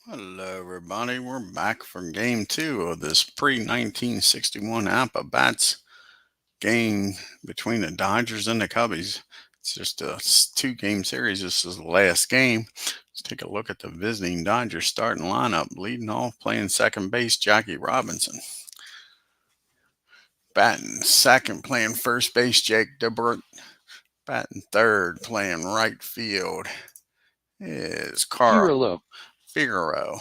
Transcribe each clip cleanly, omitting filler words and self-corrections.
Hello, everybody. We're back for game two of this pre-1961 Apba Bats game between the Dodgers and the Cubbies. It's just a two-game series. This is the last game. Let's take a look at the visiting Dodgers starting lineup. Leading off, playing second base, Jackie Robinson. Batting second, playing first base, Jake DeBert. Batting third, playing right field, is Carl Pirlo. Figueroa.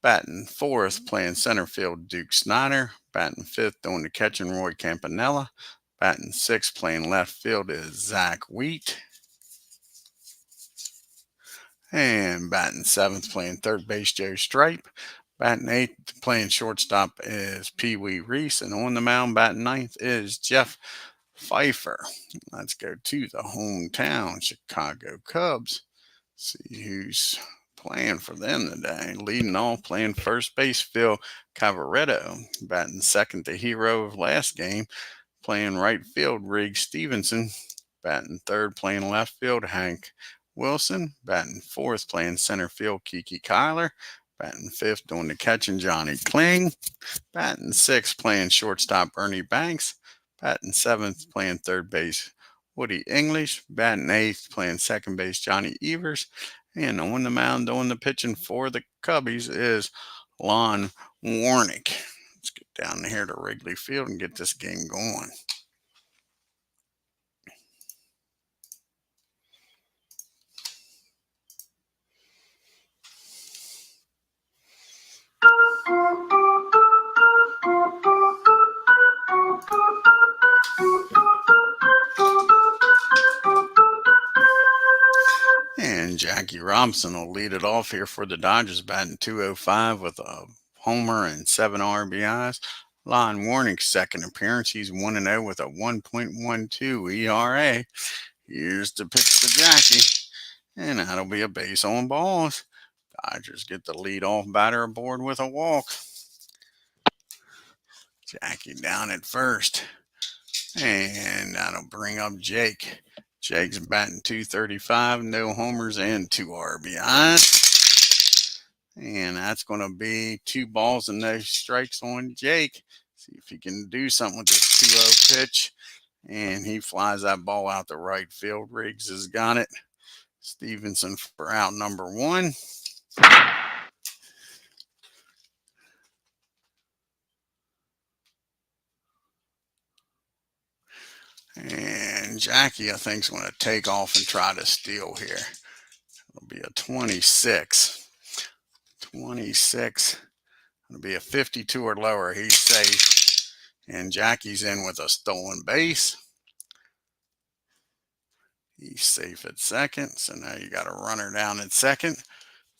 Batting fourth, playing center field, Duke Snyder. Batting fifth, doing the catching, Roy Campanella. Batting sixth, playing left field, is Zach Wheat. And batting seventh, playing third base, Joe Stripe. Batting eighth, playing shortstop, is Pee Wee Reese. And on the mound, batting ninth, is Jeff Pfeiffer. Let's go to the hometown Chicago Cubs. See who's playing for them today. Leading off, playing first base, Phil Cavaretto. Batting second, the hero of last game, playing right field, Riggs Stevenson. Batting third, playing left field, Hank Wilson. Batting fourth, playing center field, Kiki Kyler. Batting fifth, doing the catching, Johnny Kling. Batting sixth, playing shortstop, Ernie Banks. Batting seventh, playing third base, Woody English. Batting eighth, playing second base, Johnny Evers. And on the mound, doing the pitching for the Cubbies, is Lon Warneke. Let's get down here to Wrigley Field and get this game going. And Jackie Robinson will lead it off here for the Dodgers, batting 205 with a homer and 7 RBIs. Lon Warnick's second appearance, he's 1-0 with a 1.12 ERA. Here's the pitch to Jackie, and that'll be a base on balls. Dodgers get the lead-off batter aboard with a walk. Jackie down at first, and that'll bring up Jake. Jake's batting 235, no homers and 2 RBIs. And that's going to be 2 balls and no strikes on Jake. See if he can do something with this 2-0 pitch. And he flies that ball out the right field. Riggs has got it. Stevenson for out number 1. And Jackie, I think, is going to take off and try to steal here. It'll be a 26. 26. It'll be a 52 or lower. He's safe. And Jackie's in with a stolen base. He's safe at second. So now you got a runner down at second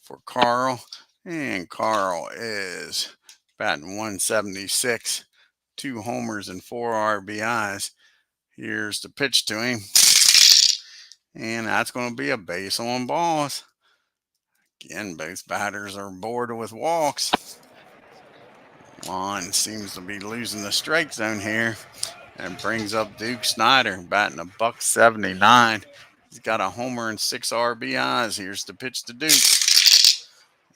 for Carl. And Carl is batting 176. 2 homers and 4 RBIs. Here's the pitch to him. And that's going to be a base on balls. Again, both batters are bored with walks. Lon seems to be losing the strike zone here. And brings up Duke Snyder, batting a $179. He's got a homer and 6 RBIs. Here's the pitch to Duke.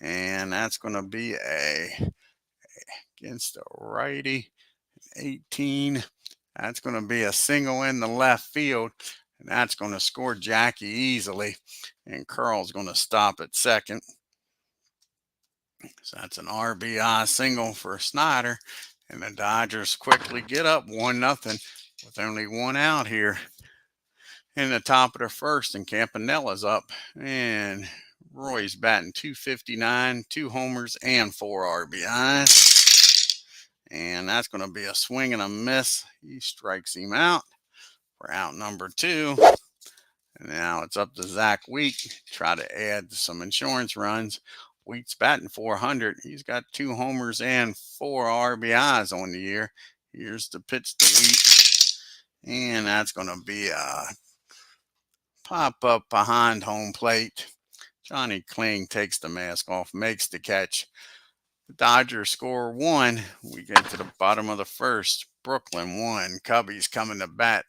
And that's going to be against a righty, 18. That's going to be a single in the left field. And that's going to score Jackie easily. And Carl's going to stop at second. So that's an RBI single for Snyder. And the Dodgers quickly get up 1-0 with only 1 out here in the top of the first. And Campanella's up. And Roy's batting 259, 2 homers, and 4 RBIs. And that's going to be a swing and a miss. He strikes him out for out number 2. And now it's up to Zach Wheat. Try to add some insurance runs. Wheat's batting 400. He's got 2 homers and 4 RBIs on the year. Here's the pitch to Wheat. And that's going to be a pop up behind home plate. Johnny Kling takes the mask off, makes the catch. The Dodgers score 1. We get to the bottom of the first. Brooklyn 1. Cubbies coming to bat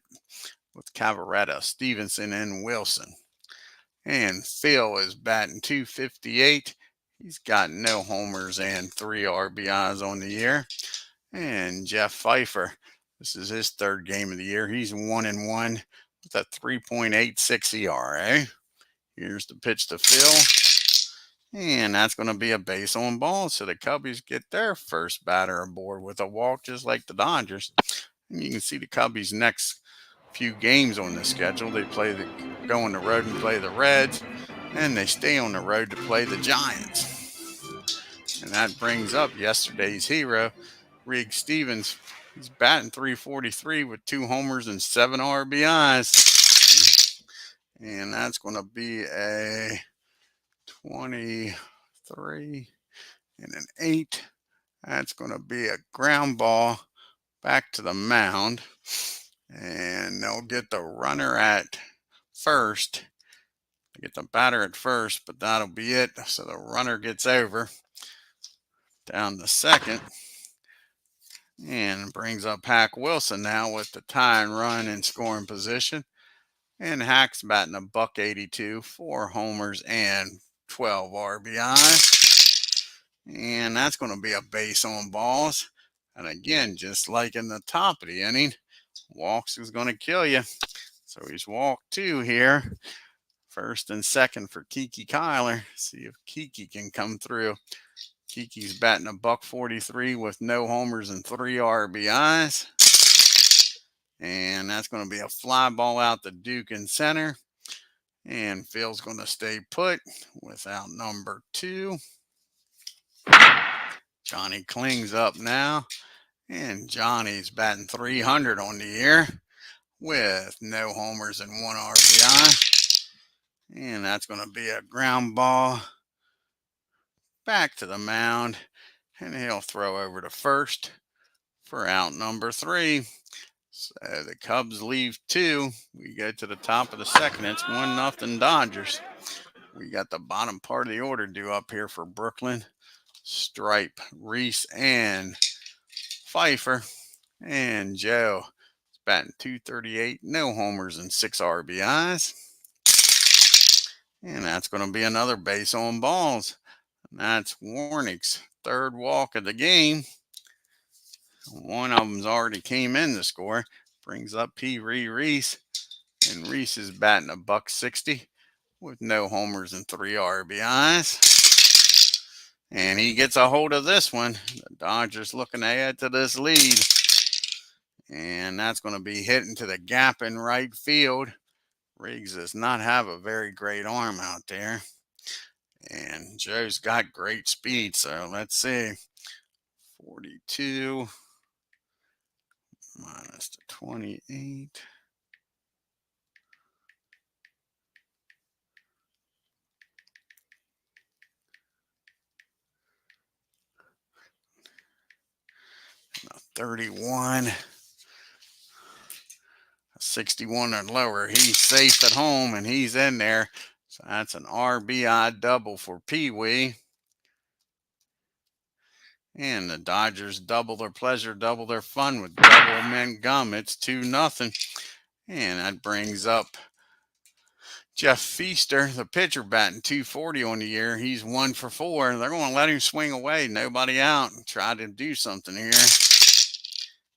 with Cavaretta, Stevenson, and Wilson. And Phil is batting 258. He's got no homers and 3 RBIs on the year. And Jeff Pfeiffer, this is his third game of the year. He's 1-1 with a 3.86 ERA. Here's the pitch to Phil. And that's going to be a base on ball. So the Cubbies get their first batter aboard with a walk, just like the Dodgers. And you can see the Cubbies' next few games on the schedule. They go on the road and play the Reds, and they stay on the road to play the Giants. And that brings up yesterday's hero, Rig Stevens. He's batting .343 with 2 homers and 7 RBIs. And that's going to be a 23 and an 8. That's going to be a ground ball back to the mound. And they'll get the runner at first. They get the batter at first, but that'll be it. So the runner gets over down to second. And brings up Hack Wilson now with the tying run in scoring position. And Hack's batting a .182, 4 homers and 12 RBIs. And that's going to be a base on balls. And again, just like in the top of the inning, walks is going to kill you. So he's walked 2 here. First and second for Kiki Kyler. See if Kiki can come through. Kiki's batting a .143 with no homers and 3 RBIs. And that's going to be a fly ball out to Duke in center. And Phil's going to stay put without number 2. Johnny Kling's up now. And Johnny's batting .300 on the year with no homers and 1 RBI. And that's going to be a ground ball back to the mound. And he'll throw over to first for out number 3. So the Cubs leave 2. We go to the top of the second. It's 1-0 Dodgers. We got the bottom part of the order due up here for Brooklyn. Stripe, Reese, and Pfeiffer. And Joe is batting .238, no homers and 6 RBIs. And that's going to be another base on balls. And that's Warneke's third walk of the game. One of them's already came in to score. Brings up Reese. And Reese is batting a .160 with no homers and 3 RBIs. And he gets a hold of this one. The Dodgers looking to add to this lead. And that's going to be hitting to the gap in right field. Riggs does not have a very great arm out there. And Joe's got great speed. So let's see. 42 minus the 28. And a 31. 61 or lower. He's safe at home and he's in there. So that's an RBI double for Pee Wee. And the Dodgers double their pleasure, double their fun with double mint gum. It's 2-0. And that brings up Jeff Feaster, the pitcher, batting .240 on the year. He's 1 for 4. They're going to let him swing away. Nobody out and try to do something here.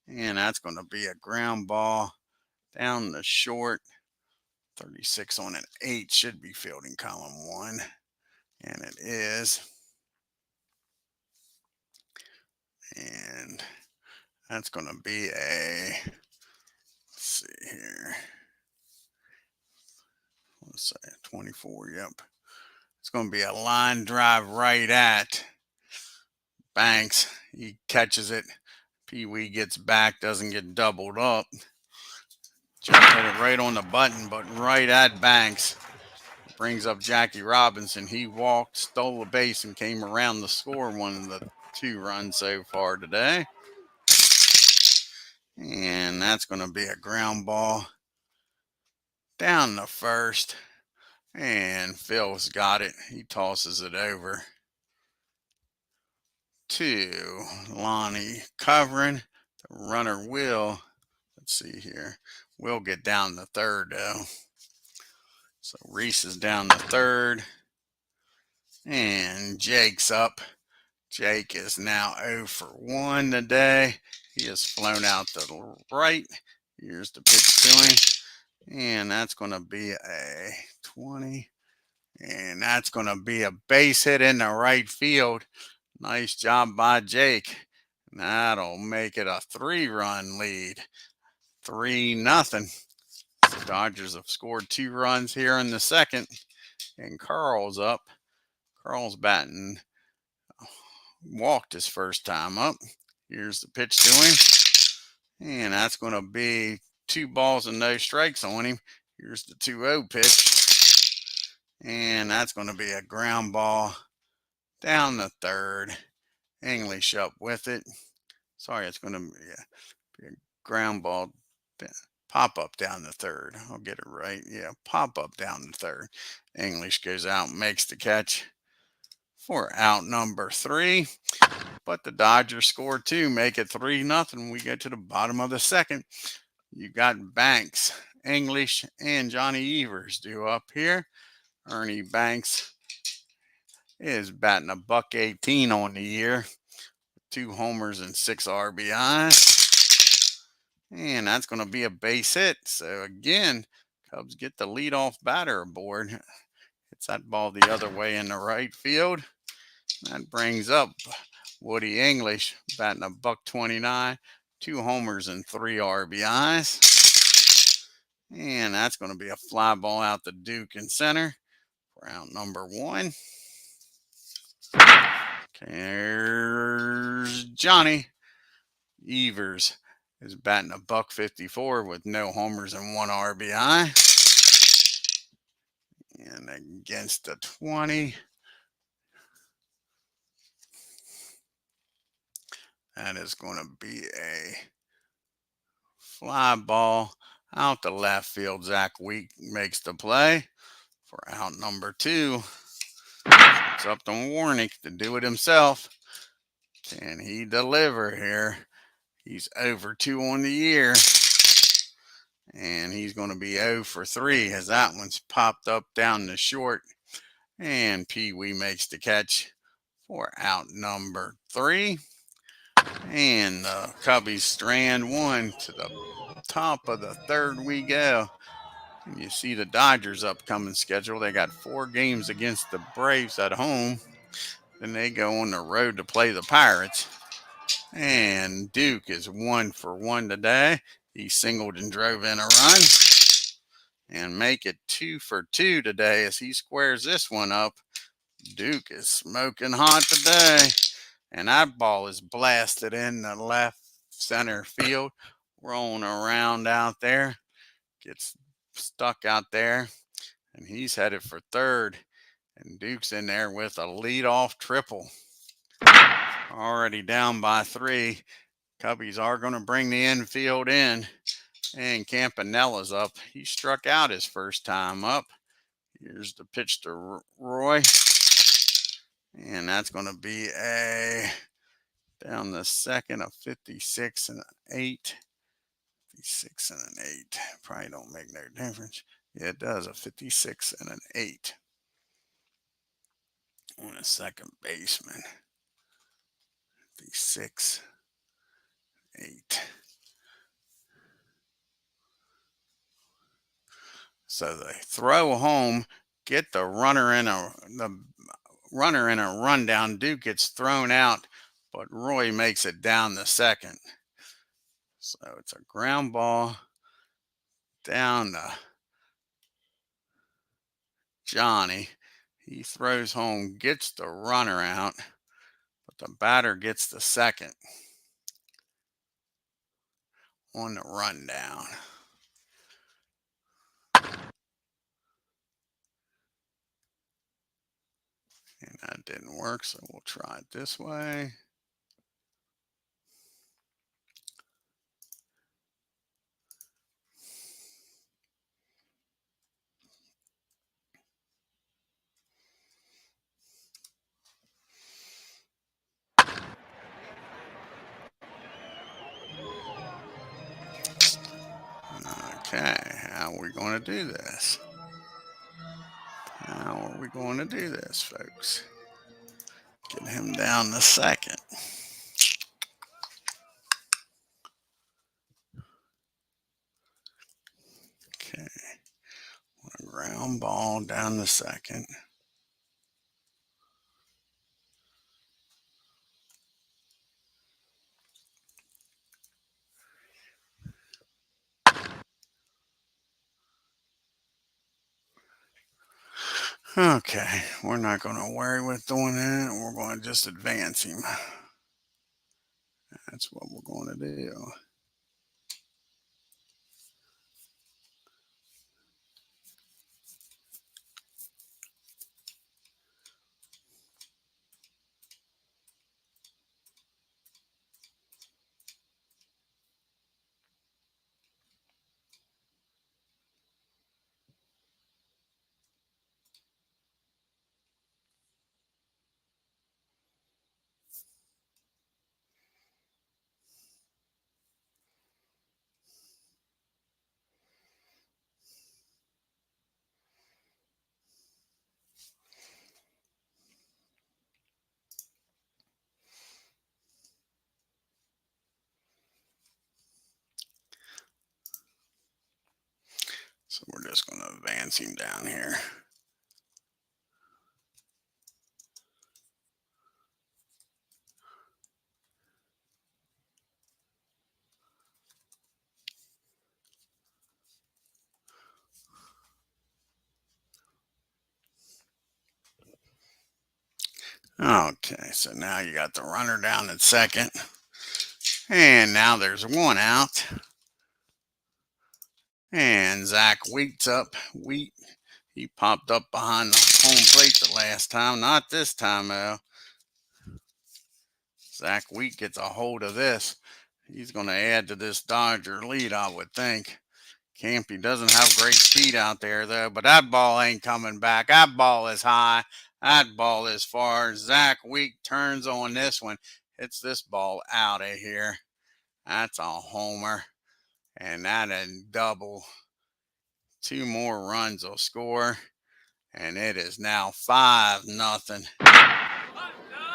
And that's going to be a ground ball down the short. 36 on an 8 should be fielding column 1. And it is. And that's going to be a, let's see here. Let's say 24, yep. It's going to be a line drive right at Banks. He catches it. Pee Wee gets back, doesn't get doubled up. Just hit it right on the button, but right at Banks. Brings up Jackie Robinson. He walked, stole a base, and came around to score one of the 2 runs so far today. And that's going to be a ground ball down the first. And Phil's got it. He tosses it over to Lonnie covering. The runner will, let's see here, will get down the third though. So Reese is down the third. And Jake's up. Jake is now 0 for 1 today. He has flown out to the right. Here's the pitch to him. And that's going to be a 20. And that's going to be a base hit in the right field. Nice job by Jake. That'll make it a 3-run lead. 3-0. The Dodgers have scored 2 runs here in the second. And Carl's up. Carl's batting. Walked his first time up. Here's the pitch to him. And that's going to be 2 balls and no strikes on him. Here's the 2-0 pitch. And that's going to be a ground ball down the third. English up with it. Sorry, it's going to be a ground ball. Pop up down the third. I'll get it right. Yeah, pop up down the third. English goes out and makes the catch for out number 3. But the Dodgers score 2, make it 3-0. We get to the bottom of the second. You got Banks, English, and Johnny Evers due up here. Ernie Banks is batting a $118 on the year, 2 homers and 6 RBIs. And that's going to be a base hit. So again, Cubs get the leadoff batter aboard. Hits that ball the other way in the right field. That brings up Woody English, batting a $129, 2 homers and 3 RBIs. And that's going to be a fly ball out to Duke in center for out number 1. There's Johnny Evers is batting a $154 with no homers and 1 RBI. And against the 20. That is going to be a fly ball out to left field. Zach Week makes the play for out number 2. It's up to Warneke to do it himself. Can he deliver here? He's over 2 on the year. And he's going to be 0 for 3 as that one's popped up down the short. And Pee Wee makes the catch for out number 3. And the Cubbies strand 1 to the top of the third we go. And you see the Dodgers upcoming schedule. They got 4 games against the Braves at home. Then they go on the road to play the Pirates. And Duke is 1 for 1 today. He singled and drove in a run. And make it 2 for 2 today as he squares this one up. Duke is smoking hot today. And that ball is blasted in the left center field. Rolling around out there. Gets stuck out there. And he's headed for third. And Duke's in there with a leadoff triple. Already down by 3. Cubbies are going to bring the infield in. And Campanella's up. He struck out his first time up. Here's the pitch to Roy. And that's going to be a down the second, a 56 and an 8. 56 and an 8. Probably don't make no difference. Yeah, it does. A 56 and an 8 on a second baseman. 56, 8. So they throw home, get the runner in a rundown. Duke gets thrown out, but Roy makes it down the second. So it's a ground ball down to Johnny. He throws home, gets the runner out, but the batter gets the second on the rundown. And that didn't work, so we'll try it this way. Okay, how are we going to do this? How are we going to do this, folks? Get him down to second. Okay. Ground ball down to second. Okay, we're not going to worry with doing that. We're going to just advance him. That's what we're going to do. So we're just going to advance him down here. Okay, so now you got the runner down at second. And now there's one out. And Zach Wheat's up. Wheat, he popped up behind the home plate the last time. Not this time, though. Zach Wheat gets a hold of this. He's going to add to this Dodger lead, I would think. Campy doesn't have great speed out there, though, but that ball ain't coming back. That ball is high. That ball is far. Zach Wheat turns on this one, hits this ball out of here. That's a homer, and that is double. 2 more runs will score, and it is now 5-0.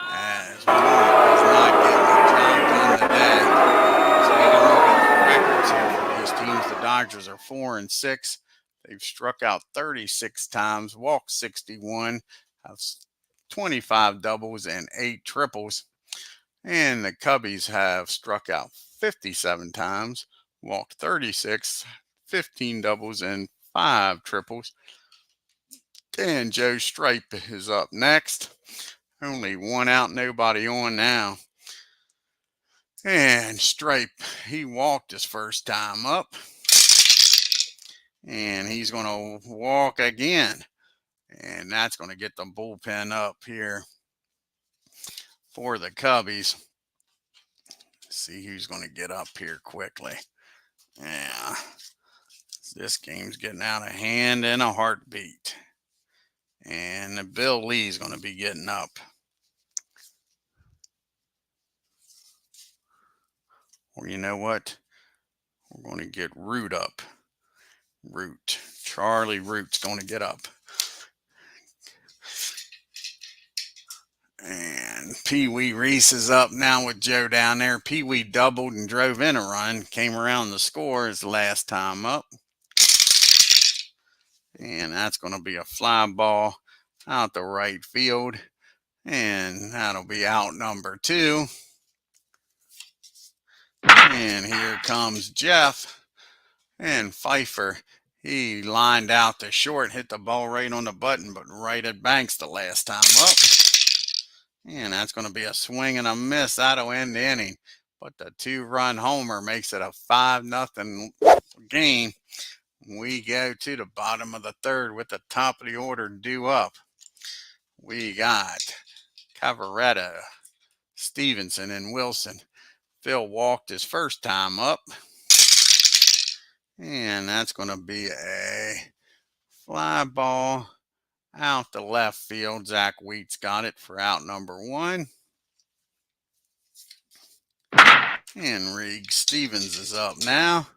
As Warneke is not getting the job done today. Taking a look at the records here for these teams. The Dodgers are 4-6. They've struck out 36 times, walked 61, have 25 doubles and 8 triples. And the Cubbies have struck out 57 times, walked 36, 15 doubles and 5 triples. And Joe Stripe is up next. Only 1 out, nobody on now. And Stripe, he walked his first time up. And he's going to walk again. And that's going to get the bullpen up here for the Cubbies. See who's going to get up here quickly. Yeah. This game's getting out of hand in a heartbeat. And Bill Lee's going to be getting up. Or you know what? We're going to get Root up. Root. Charlie Root's going to get up. And Pee Wee Reese is up now with Joe down there. Pee Wee doubled and drove in a run. Came around the score his last time up. And that's going to be a fly ball out the right field. And that'll be out number 2. And here comes Jeff. And Pfeiffer, he lined out to short, hit the ball right on the button, but right at Banks the last time up. And that's going to be a swing and a miss. That'll end the inning. But the 2-run homer makes it a 5-0 game. We go to the bottom of the 3rd with the top of the order due up. We got Cavaretta, Stevenson, and Wilson. Phil walked his first time up. And that's going to be a fly ball out the left field. Zach Wheat's got it for out number 1. And Riggs Stevens is up now.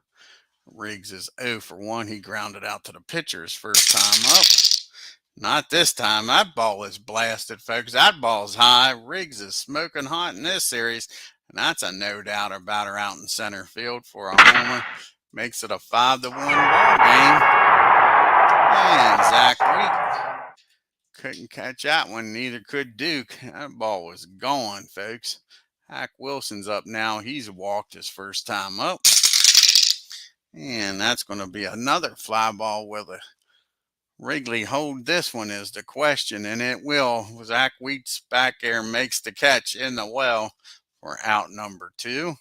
Riggs is 0 for 1. He grounded out to the pitcher's first time up. Not this time. That ball is blasted, folks. That ball's high. Riggs is smoking hot in this series. And that's a no doubt about her out in center field for a homer. Makes it a 5-1 ball game. And Zach Wheat couldn't catch that one. Neither could Duke. That ball was gone, folks. Hack Wilson's up now. He's walked his first time up. And that's going to be another fly ball with a Wrigley hold this one is the question, and it will. Zach Wheat's back air makes the catch in the well for out number 2.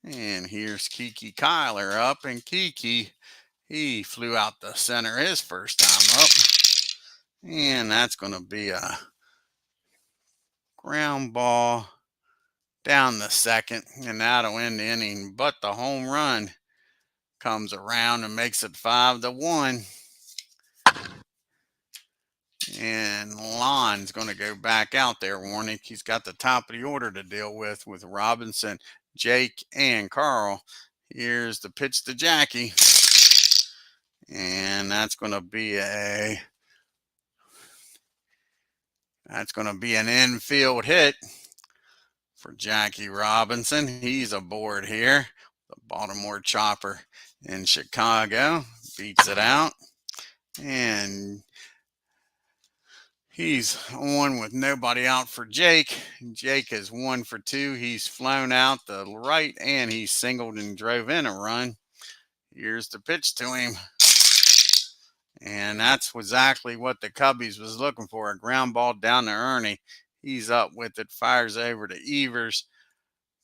And here's Kiki Kyler up, and Kiki, he flew out the center his first time up. And that's going to be a ground ball down the second, and that'll end the inning. But the home run comes around and makes it 5-1. And Lon's going to go back out there, Warneke. He's got the top of the order to deal with Robinson, Jake, and Carl. Here's the pitch to Jackie. And that's going to be an infield hit for Jackie Robinson. He's aboard here. The Baltimore Chopper in Chicago beats it out. And he's on with nobody out for Jake. Jake is 1 for 2. He's flown out the right, and he singled and drove in a run. Here's the pitch to him. And that's exactly what the Cubbies was looking for, a ground ball down to Ernie. He's up with it, fires over to Evers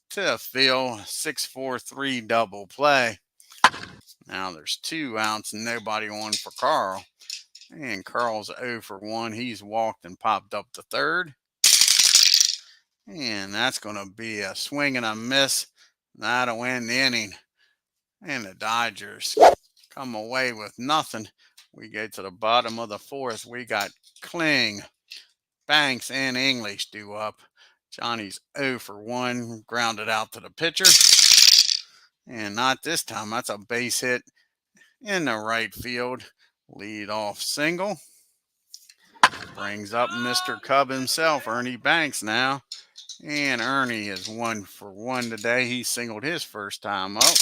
to Phil, 6-4-3 double play. Now there's 2 outs and nobody on for Carl. And Carl's 0 for 1. He's walked and popped up to third. And that's going to be a swing and a miss. That'll end the inning. And the Dodgers come away with nothing. We get to the bottom of the 4th. We got Kling, Banks, and English due up. Johnny's 0 for 1. Grounded out to the pitcher. And not this time. That's a base hit in the right field. Lead off single. Brings up Mr. Cub himself, Ernie Banks now. And Ernie is 1 for 1 today. He singled his first time up.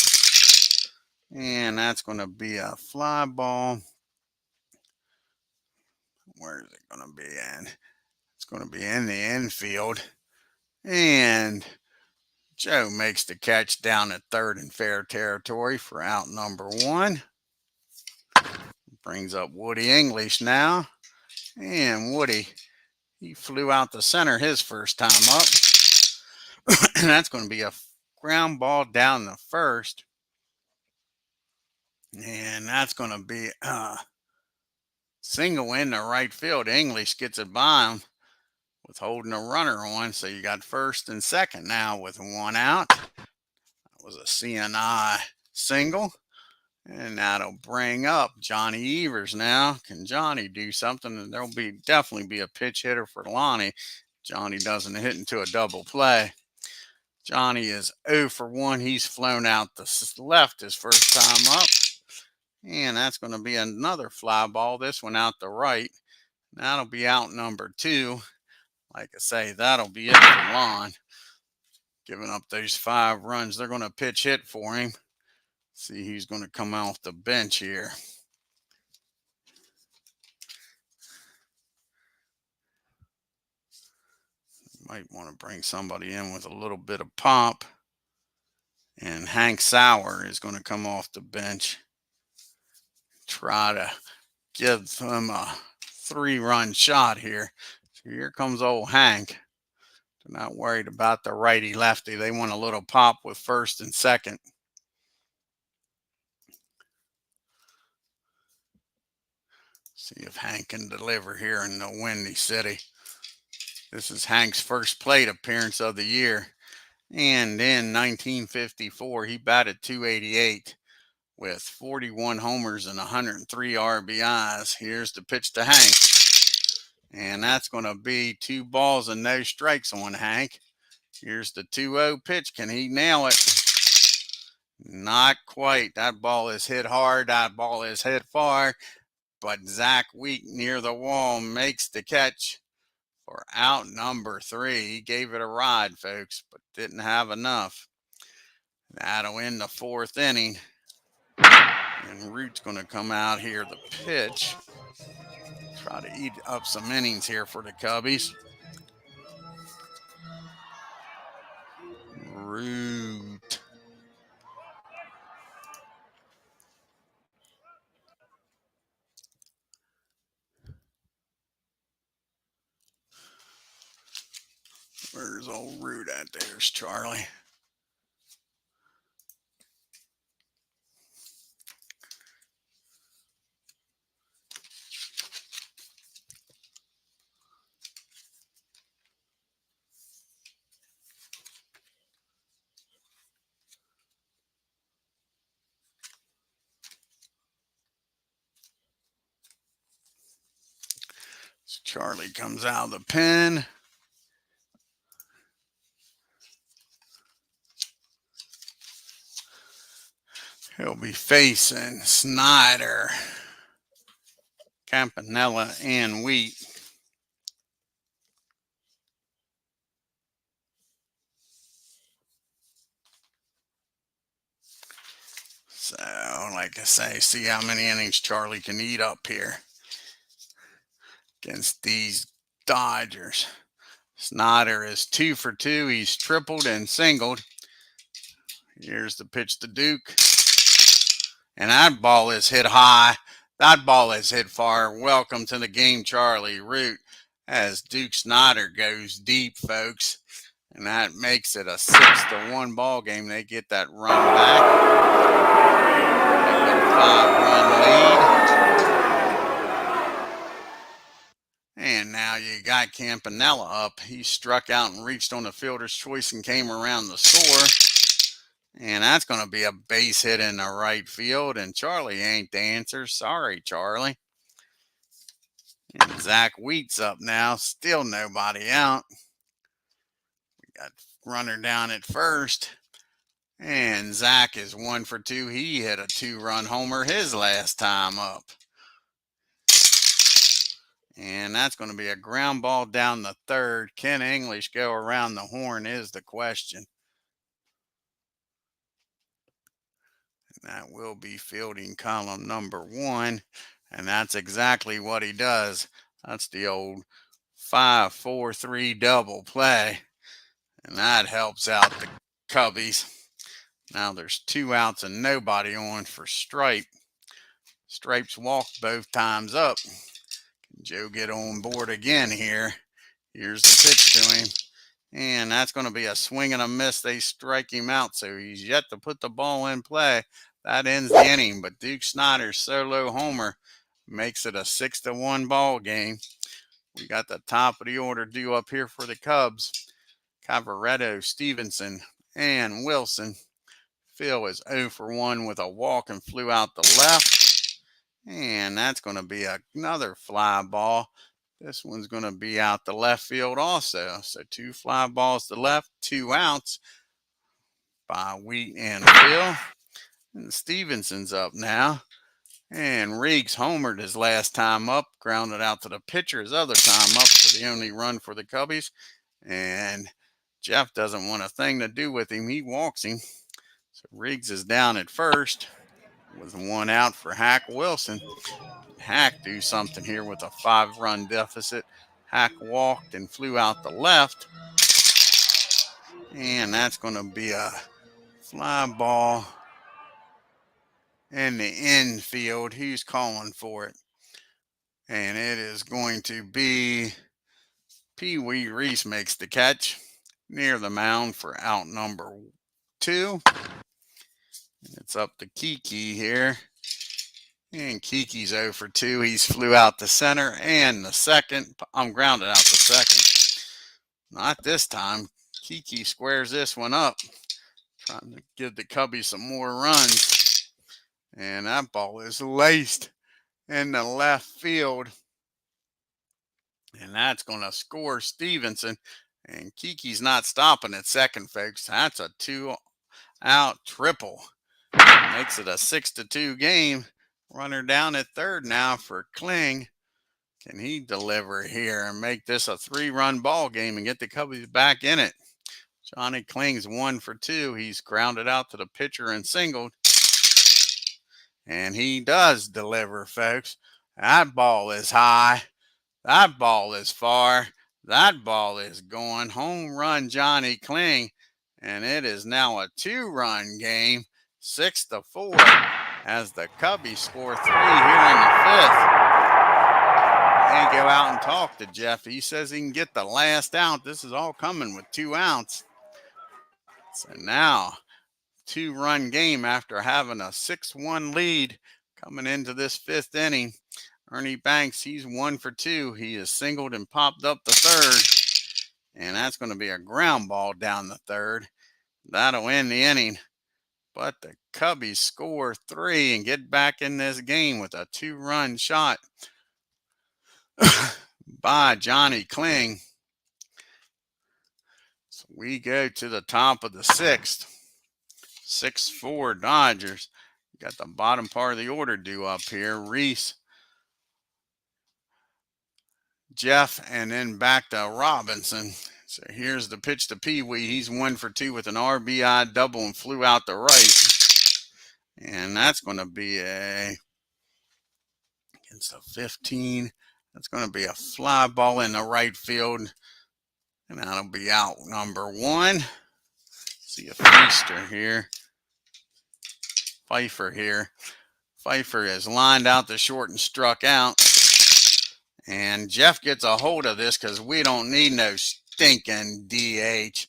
And that's going to be a fly ball. Where is it going to be in? It's going to be in the infield. And Joe makes the catch down at third in fair territory for out number 1. Brings up Woody English now. And Woody, he flew out the center his first time up. And that's going to be a ground ball down the first. And that's going to be a single in the right field. English gets it by him with holding a runner on. So you got first and second now with 1 out. That was a CNI single. And that'll bring up Johnny Evers now. Can Johnny do something? And there'll definitely be a pitch hitter for Lonnie. Johnny doesn't hit into a double play. Johnny is 0 for 1. He's flown out the left his first time up. And that's going to be another fly ball. This one out the right. That'll be out number 2. Like I say, that'll be it for Lon. Giving up those 5 runs. They're going to pitch hit for him. See who's going to come off the bench here. Might want to bring somebody in with a little bit of pop. And Hank Sauer is going to come off the bench. Try to give them a 3-run shot here. So here comes old Hank. They're not worried about the righty-lefty. They want a little pop with first and second. See if Hank can deliver here in the Windy City. This is Hank's first plate appearance of the year. And in 1954, he batted .288 with 41 homers and 103 RBIs. Here's the pitch to Hank. And that's going to be 2 balls and no strikes on Hank. Here's the 2-0 pitch. Can he nail it? Not quite. That ball is hit hard. That ball is hit far. but Zach Wheat near the wall makes the catch for out number 3. He gave it a ride, folks, but didn't have enough. That'll end the 4th inning. And Root's going to come out here to pitch. Try to eat up some innings here for the Cubbies. Root. Where's old Root at? There's Charlie. So Charlie comes out of the pen. He'll be facing Snyder, Campanella, and Wheat. So, like I say, see how many innings Charlie can eat up here against these Dodgers. Snyder is 2 for 2. He's tripled and singled. Here's the pitch to Duke. And that ball is hit high. That ball is hit far. Welcome to the game, Charlie. Root, as Duke Snyder goes deep, folks. And that makes it a 6-1 ball game. They get that run back. They get a 5-run lead. And now you got Campanella up. He struck out and reached on the fielder's choice and came around the score. And that's going to be a base hit in the right field. And Charlie ain't the answer. Sorry, Charlie. And Zach Wheat's up now. Still nobody out. We got runner down at first. And Zach is 1 for 2. He hit a 2-run homer his last time up. And that's going to be a ground ball down the third. Can English go around the horn is the question. That will be fielding column number 1. And that's exactly what he does. That's the old 5-4-3 double play. And that helps out the Cubbies. Now there's 2 outs and nobody on for Stripe. Stripe's walked both times up. Can Joe get on board again here? Here's the pitch to him. And that's going to be a swing and a miss. They strike him out, so he's yet to put the ball in play. That ends the inning, but Duke Snyder's solo homer makes it a 6-1 ball game. We got the top of the order due up here for the Cubs. Cavaretto, Stevenson, and Wilson. Phil is 0 for 1 with a walk and flew out the left. And that's going to be another fly ball. This one's going to be out the left field also. So 2 fly balls to left, 2 outs by Wheat and Phil. And Stevenson's up now. And Riggs homered his last time up, grounded out to the pitcher his other time up for the only run for the Cubbies. And Jeff doesn't want a thing to do with him. He walks him. So Riggs is down at first with 1 out for Hack Wilson. Hack do something here with a 5-run deficit. Hack walked and flew out the left. And that's going to be a fly ball in the infield. Who's calling for it? And it is going to be Pee Wee Reese makes the catch near the mound for out number 2. It's up to Kiki here. And Kiki's 0 for 2. He's flew out the center and the second. I'm grounded out the second. Not this time. Kiki squares this one up. Trying to give the Cubbies some more runs. And that ball is laced in the left field. And that's going to score Stevenson. And Kiki's not stopping at second, folks. That's a 2-out triple. Makes it a 6-2 game. Runner down at third now for Kling. Can he deliver here and make this a 3-run ball game and get the Cubbies back in it? Johnny Kling's 1 for 2. He's grounded out to the pitcher and singled. And he does deliver, folks. That ball is high. That ball is far. That ball is going. Home run, Johnny Kling. And it is now a 2-run game, 6-4, as the Cubbies score 3 here in the 5th. They go out and talk to Jeff. He says he can get the last out. This is all coming with 2 outs. So now, 2-run game after having a 6-1 lead coming into this 5th inning. Ernie Banks, he's 1 for 2. He is singled and popped up the third. And that's going to be a ground ball down the third. That'll end the inning. But the Cubbies score 3 and get back in this game with a 2-run shot by Johnny Kling. So we go to the top of the 6th. 6-4 Dodgers. Got the bottom part of the order due up here. Reese, Jeff, and then back to Robinson. So here's the pitch to Pee Wee. He's 1 for 2 with an RBI double and flew out the right. And that's going to be against a 15. That's going to be a fly ball in the right field. And that'll be out number 1. See a feaster here. Pfeiffer here. Pfeiffer is lined out to short and struck out. And Jeff gets a hold of this because we don't need no stinking DH.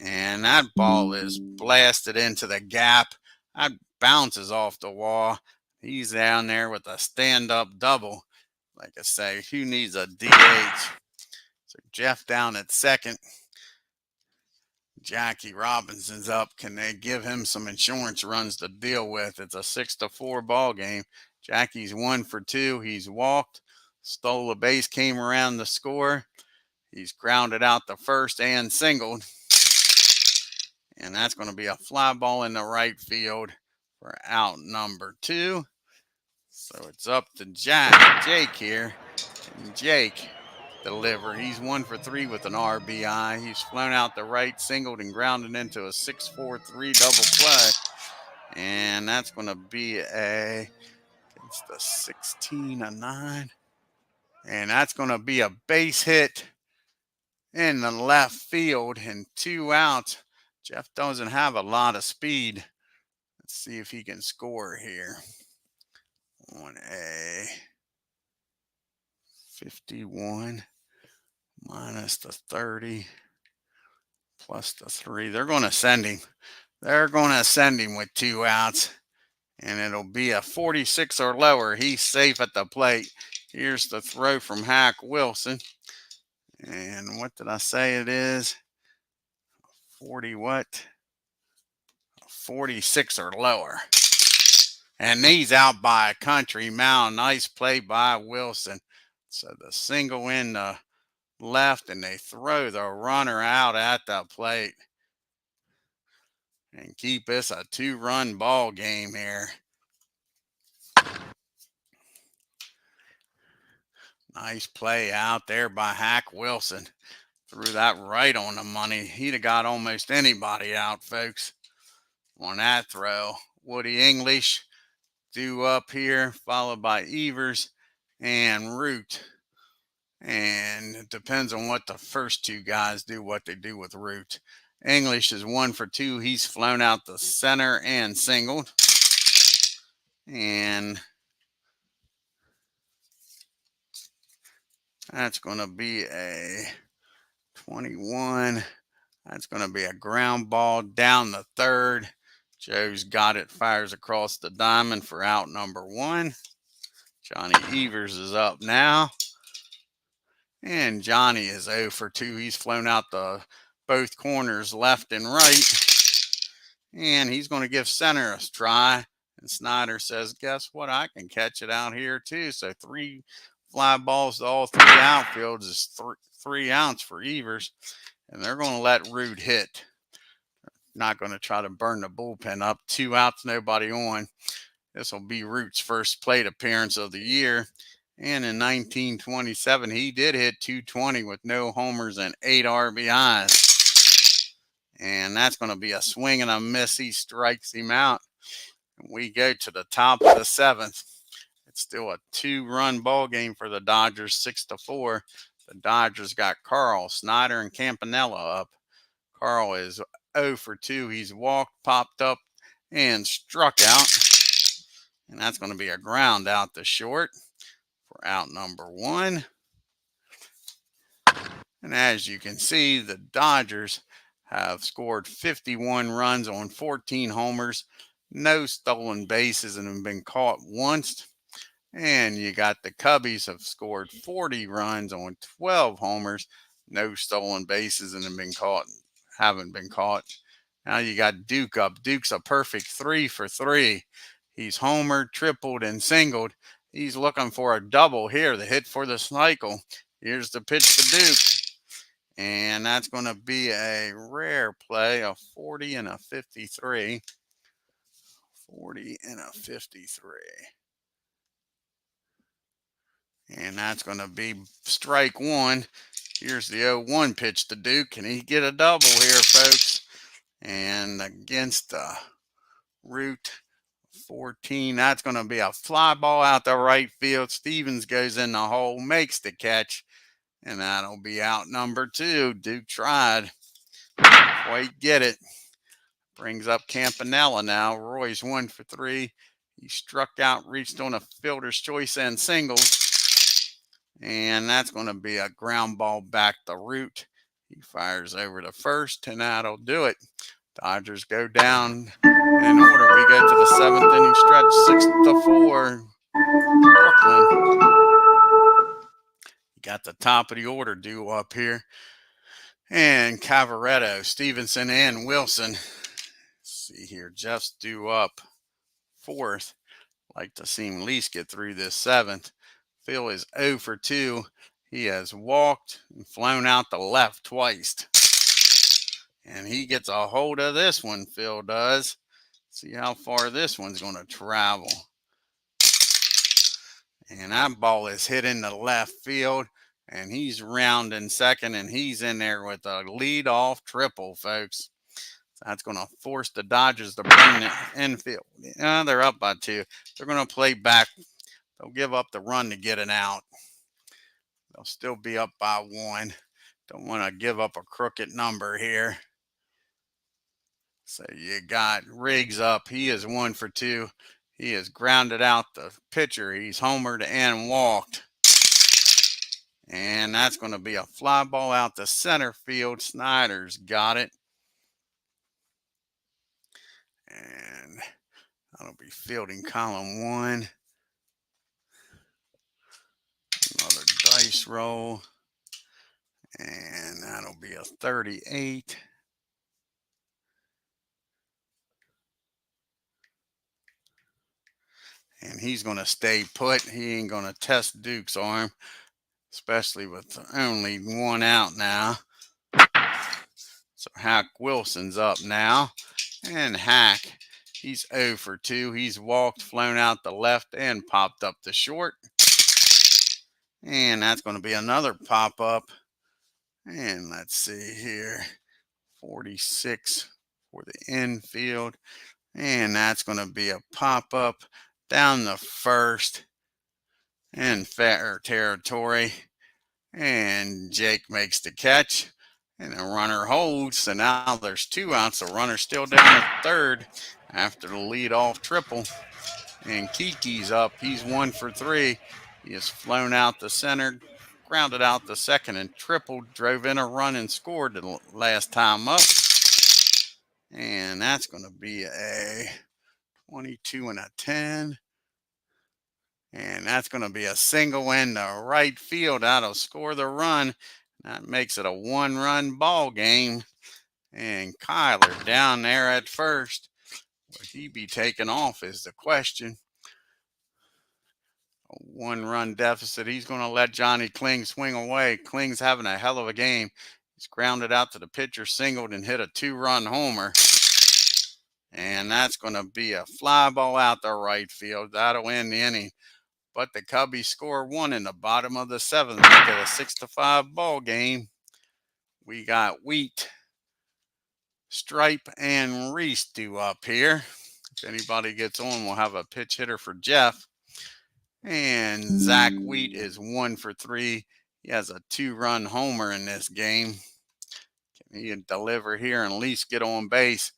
And that ball is blasted into the gap. That bounces off the wall. He's down there with a stand-up double. Like I say, who needs a DH? So Jeff down at second. Jackie Robinson's up. Can they give him some insurance runs to deal with? It's a 6-4 ball game. Jackie's 1 for 2. He's walked, stole a base, came around the score. He's grounded out the first and singled. And that's going to be a fly ball in the right field for out number 2. So it's up to Jake here. And Jake deliver. He's 1 for 3 with an RBI. He's flown out the right, singled, and grounded into a 6-4-3 double play. And that's going to be against the 16-9. And that's going to be a base hit in the left field and 2 outs. Jeff doesn't have a lot of speed. Let's see if he can score here on a 51 minus the 30 plus the 3. They're going to send him. They're going to send him with 2 outs. And it'll be a 46 or lower. He's safe at the plate. Here's the throw from Hack Wilson. And what did I say it is? 40 what? 46 or lower. And he's out by a country mile. Nice play by Wilson. So the single in the left, and they throw the runner out at the plate. And keep this a 2-run ball game here. Nice play out there by Hack Wilson. Threw that right on the money. He'd have got almost anybody out, folks, on that throw. Woody English due up here, followed by Evers and Root. And it depends on what the first 2 guys do, what they do with Root. English is 1 for 2. He's flown out the center and singled. And that's going to be a 21. That's going to be a ground ball down the third. Joe's got it, fires across the diamond for out number 1. Johnny Evers is up now. And Johnny is 0 for 2. He's flown out the both corners left and right. And he's going to give center a try. And Snyder says, guess what? I can catch it out here too. So 3 fly balls to all 3 outfields is 3 outs for Evers. And they're going to let Root hit. Not going to try to burn the bullpen up. 2 outs, nobody on. This will be Root's first plate appearance of the year. And in 1927, he did hit 220 with no homers and 8 RBIs. And that's going to be a swing and a miss. He strikes him out. And we go to the top of the 7th. It's still a 2-run ball game for the Dodgers, 6-4. The Dodgers got Carl, Snyder, and Campanella up. Carl is 0 for 2. He's walked, popped up, and struck out. And that's going to be a ground out to short for out number 1. And as you can see, the Dodgers have scored 51 runs on 14 homers, no stolen bases, and have been caught once. And you got the Cubbies have scored 40 runs on 12 homers, no stolen bases, and haven't been caught. Now you got Duke up. Duke's a perfect 3 for 3. He's homered, tripled, and singled. He's looking for a double here, the hit for the cycle. Here's the pitch to Duke. And that's going to be a rare play, a 40 and a 53. 40 and a 53. And that's going to be strike 1. Here's the 0-1 pitch to Duke. Can he get a double here, folks? And against the Root 14, that's going to be a fly ball out the right field. Stevens goes in the hole, makes the catch, and that'll be out number 2. Duke tried. Quite get it. Brings up Campanella now. Roy's 1 for 3. He struck out, reached on a fielder's choice and singled. And that's going to be a ground ball back to Root. He fires over to first, and that'll do it. Dodgers go down in order. We go to the 7th inning stretch, 6-4. Brooklyn. You got the top of the order due up here. And Cavaretto, Stevenson, and Wilson. Let's see here. Jeff's due up 4th. Like to see him at least get through this 7th. Phil is 0 for 2. He has walked and flown out the left twice. And he gets a hold of this one, Phil does. See how far this one's going to travel. And that ball is hit in the left field. And he's rounding second, and he's in there with a lead-off triple, folks. That's going to force the Dodgers to bring the infield. They're up by 2. They're going to play back. They'll give up the run to get an out. They'll still be up by 1. Don't want to give up a crooked number here. So you got Riggs up. He is 1 for 2. He has grounded out the pitcher. He's homered and walked. And that's going to be a fly ball out to center field. Snyder's got it. And that'll be fielding column 1. Another dice roll. And that'll be a 38. And he's going to stay put. He ain't going to test Duke's arm, especially with only 1 out now. So Hack Wilson's up now. And Hack, he's 0 for 2. He's walked, flown out the left, and popped up the short. And that's going to be another pop-up. And let's see here. 46 for the infield. And that's going to be a pop-up down the first in fair territory. And Jake makes the catch. And the runner holds. So now there's 2 outs. The runner's still down at third after the lead-off triple. And Kiki's up. He's 1 for 3. He has flown out the center, grounded out the second, and tripled, drove in a run and scored the last time up. And that's going to be a 22 and a 10. And that's going to be a single in the right field. That'll score the run. That makes it a 1-run ball game. And Kyler down there at first. Will he be taken off is the question. A 1-run deficit. He's going to let Johnny Kling swing away. Kling's having a hell of a game. He's grounded out to the pitcher, singled, and hit a 2-run homer. And that's going to be a fly ball out the right field. That'll end the inning. But the Cubbies score one in the bottom of the seventh, make it a 6-5 ball game. We got Wheat, Stripe, and Reese due up here. If anybody gets on, we'll have a pitch hitter for Jeff. And Zach Wheat is 1 for 3. He has a 2-run homer in this game. Can he deliver here and at least get on base?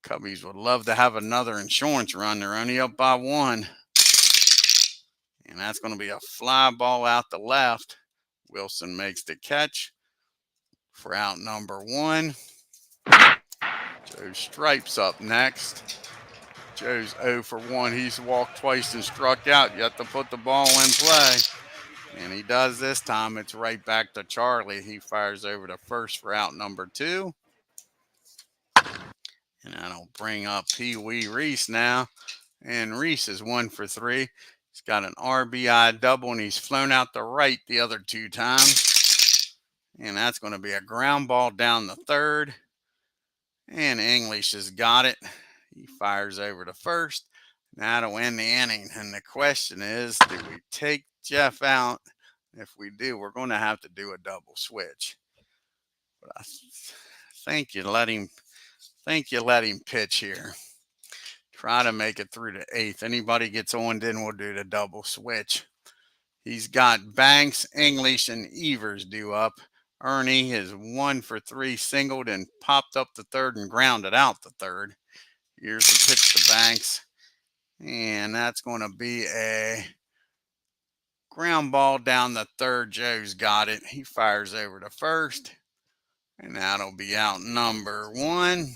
Cubbies would love to have another insurance run. They're only up by 1. And that's going to be a fly ball out the left. Wilson makes the catch for out number 1. Joe Stripes up next. Joe's 0 for 1. He's walked twice and struck out. You have to put the ball in play. And he does this time. It's right back to Charlie. He fires over to first for out number 2. And that'll bring up Pee Wee Reese now. And Reese is 1 for 3. He's got an RBI double, and he's flown out the right the other 2 times. And that's going to be a ground ball down the third. And English has got it. He fires over to first. That'll end the inning. And the question is, do we take Jeff out? If we do, we're going to have to do a double switch. But I think you let him pitch here. Try to make it through the 8th. Anybody gets on, then we'll do the double switch. He's got Banks, English, and Evers due up. Ernie is 1 for 3, singled and popped up the third and grounded out the third. Here's the pitch to Banks. And that's going to be a ground ball down the third. Joe's got it. He fires over to first. And that'll be out number 1.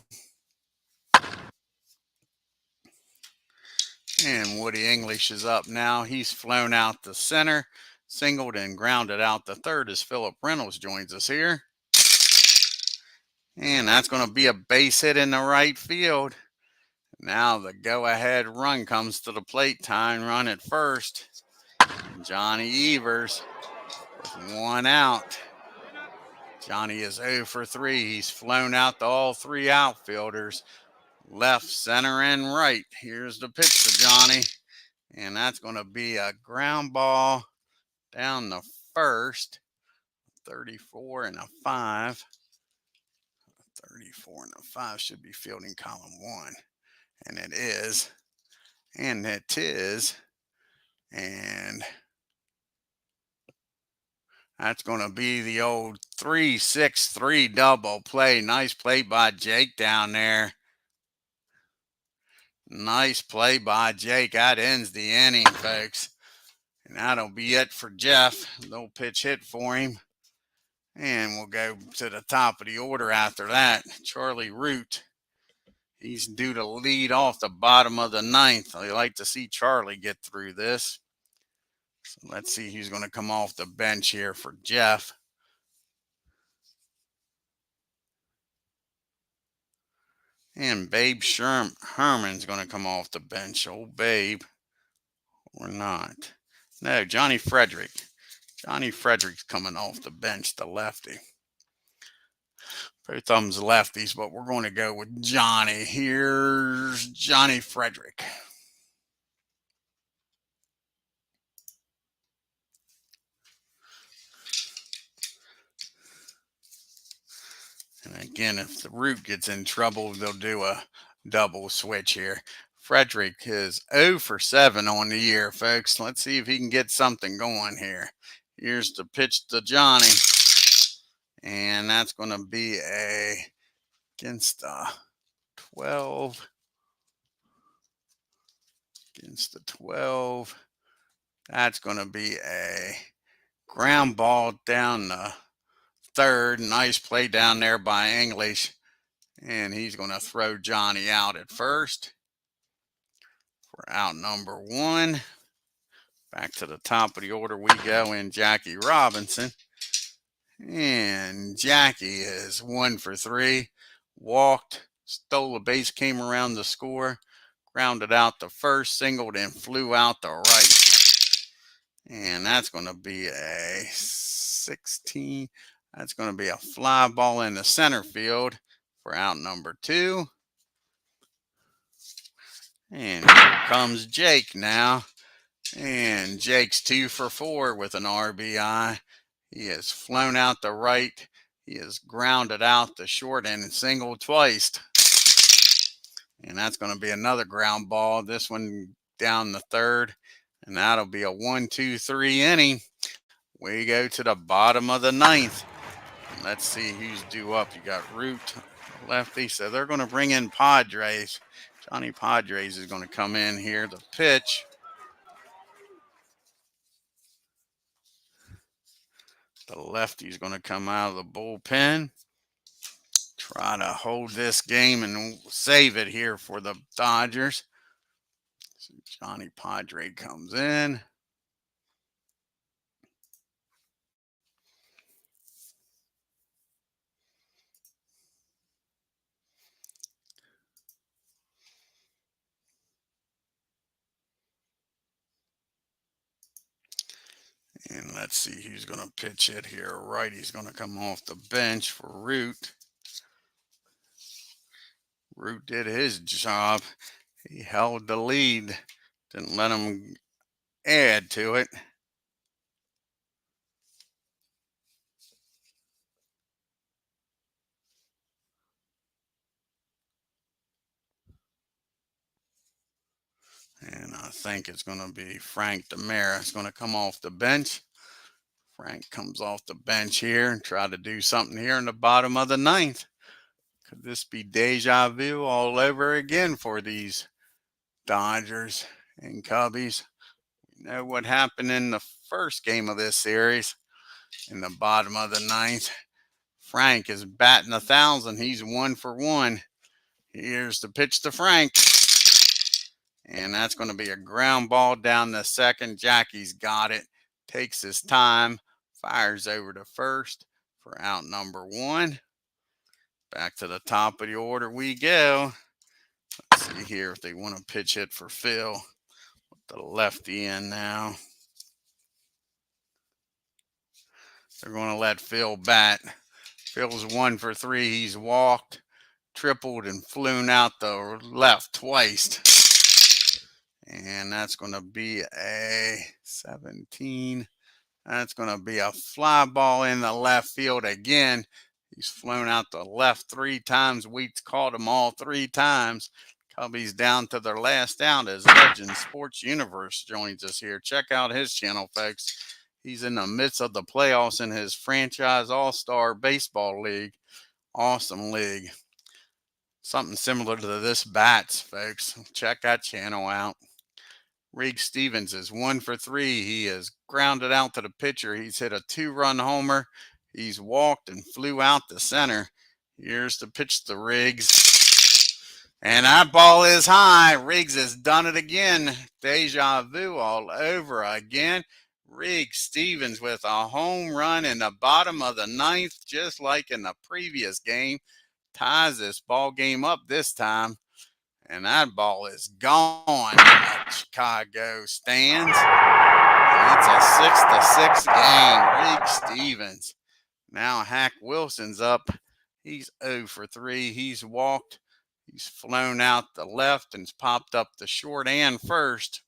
And Woody English is up now. He's flown out the center, singled and grounded out the third as Philip Reynolds joins us here. And that's going to be a base hit in the right field. Now the go-ahead run comes to the plate. Tying run at first. And Johnny Evers with 1 out. Johnny is 0 for 3. He's flown out to all 3 outfielders. Left, center, and right. Here's the pitch to Johnny. And that's going to be a ground ball down the first. 34 and a 5. 34 and a 5 should be fielding column 1. And it is. And it is. And that's going to be the old 3-6-3 double play. Nice play by Jake down there. Nice play by Jake. That ends the inning, folks. And that'll be it for Jeff. No pitch hit for him. And we'll go to the top of the order after that. Charlie Root. He's due to lead off the bottom of the 9th. I like to see Charlie get through this. So let's see who's going to come off the bench here for Jeff. And Babe Herman's going to come off the bench. Old Babe. Or not. No, Johnny Frederick. Johnny Frederick's coming off the bench, the lefty. Both of them's lefties, but we're going to go with Johnny. Here's Johnny Frederick. And again, if the Root gets in trouble, they'll do a double switch here. Frederick is 0 for 7 on the year, folks. Let's see if he can get something going here. Here's the pitch to Johnny. And that's going to be against the 12. Against the 12. That's going to be a ground ball down the third. Nice play down there by English. And he's going to throw Johnny out at first. For out number 1. Back to the top of the order we go in Jackie Robinson. And Jackie is 1 for 3. Walked, stole a base, came around the score, grounded out the first, singled, and flew out the right. And that's going to be a 16. That's going to be a fly ball in the center field for out number 2. And here comes Jake now. And Jake's 2 for 4 with an RBI. He has flown out the right. He has grounded out the short and singled twice. And that's going to be another ground ball. This one down the third. And that'll be a 1-2-3 inning. We go to the bottom of the ninth. Let's see who's due up. You got Root, lefty. So they're going to bring in Padres. Johnny Padres is going to come in here to pitch. The lefty's going to come out of the bullpen. Try to hold this game and save it here for the Dodgers. So Johnny Padre comes in. And let's see who's going to pitch it here. Righty's going to come off the bench for Root. Root did his job. He held the lead. Didn't let him add to it. And I think it's going to be Frank Demera. It's going to come off the bench. Frank comes off the bench here and try to do something here in the bottom of the ninth. Could this be deja vu all over again for these Dodgers and Cubbies? You know what happened in the first game of this series in the bottom of the ninth. Frank is batting 1,000. He's 1 for 1. Here's the pitch to Frank. And that's going to be a ground ball down the second. Jackie's got it. Takes his time. Fires over to first for out number 1. Back to the top of the order we go. Let's see here if they want to pitch hit for Phil. With the lefty in now. They're going to let Phil bat. Phil's 1 for 3. He's walked, tripled, and flown out the left twice. And that's going to be a 17. That's going to be a fly ball in the left field again. He's flown out the left 3 times. Wheat's caught him all 3 times. Cubbies down to their last out as Legend Sports Universe joins us here. Check out his channel, folks. He's in the midst of the playoffs in his franchise all-star baseball league. Awesome league. Something similar to this bats, folks. Check that channel out. Riggs Stevens is 1 for 3. He has grounded out to the pitcher. He's hit a 2-run homer. He's walked and flew out the center. Here's the pitch to Riggs. And that ball is high. Riggs has done it again. Deja vu all over again. Riggs Stevens with a home run in the bottom of the ninth, just like in the previous game. Ties this ball game up this time. And that ball is gone in the Chicago stands. And it's a 6-6 game. Riggs Stevens. Now Hack Wilson's up. He's 0 for 3. He's walked. He's flown out the left and popped up the short and first.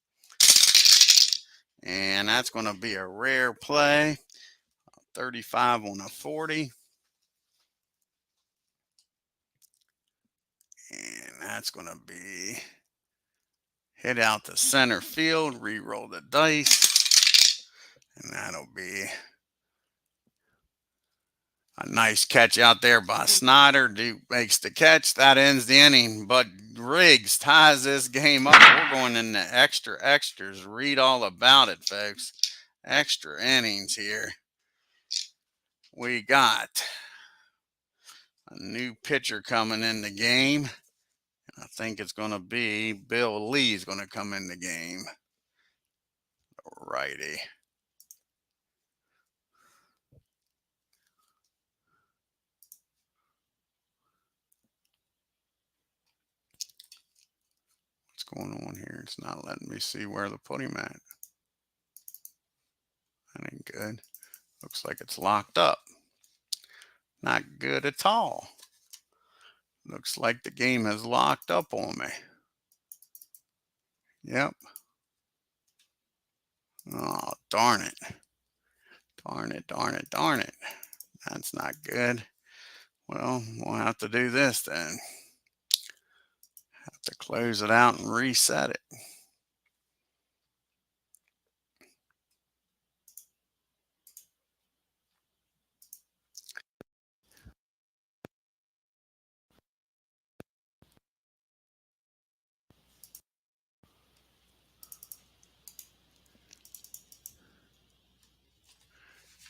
And that's going to be a rare play. 35 on a 40. And that's going to be hit out to center field. Re-roll the dice. And that'll be a nice catch out there by Snyder. Duke makes the catch. That ends the inning. But Riggs ties this game up. We're going into extras. Read all about it, folks. Extra innings here. We got a new pitcher coming in the game. I think it's going to be Bill Lee's going to come in the game. Righty. What's going on here? It's not letting me see where to put him at. That ain't good. Looks like it's locked up. Not good at all. Looks like the game has locked up on me. Yep. Oh, darn it. Darn it, darn it, darn it. That's not good. Well, we'll have to do this then. Have to close it out and reset it.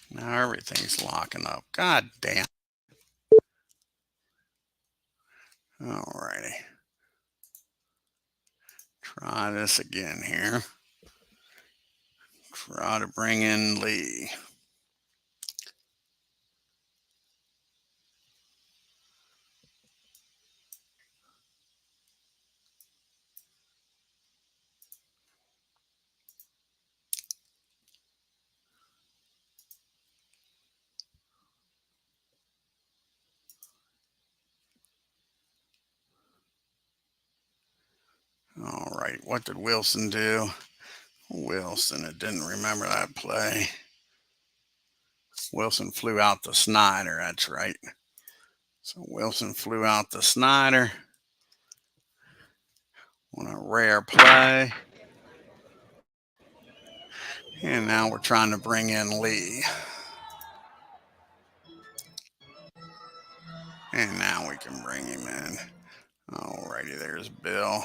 Now everything's locking up. God damn. Alrighty. Try this again here. Try to bring in Lee. All right, what did Wilson do? Wilson, it didn't remember that play. Wilson flew out the Snyder, that's right. So Wilson flew out the Snyder on a rare play. And now we're trying to bring in Lee. And now we can bring him in. Alrighty, there's Bill.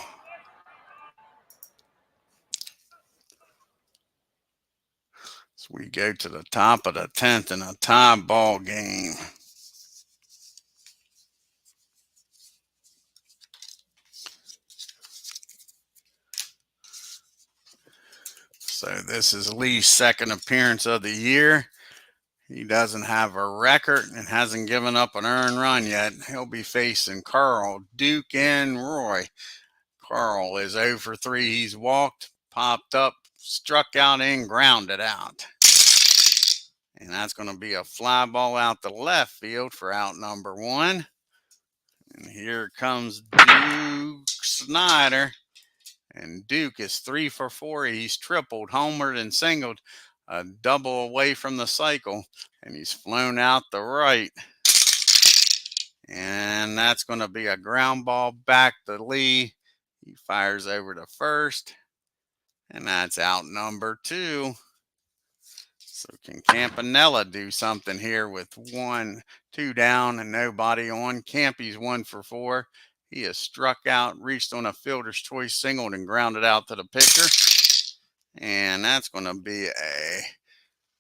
So we go to the top of the 10th in a tie ball game. So this is Lee's second appearance of the year. He doesn't have a record and hasn't given up an earned run yet. He'll be facing Carl, Duke, and Roy. Carl is 0 for 3. He's walked, popped up, struck out, and grounded out. And that's going to be a fly ball out the left field for out number 1. And here comes Duke Snyder. And Duke is 3 for 4. He's tripled, homered, and singled. A double away from the cycle. And he's flown out the right. And that's going to be a ground ball back to Lee. He fires over to first. And that's out number 2. So can Campanella do something here with 2 down and nobody on? Campy's 1 for 4. He has struck out, reached on a fielder's choice, singled, and grounded out to the pitcher. And that's going to be a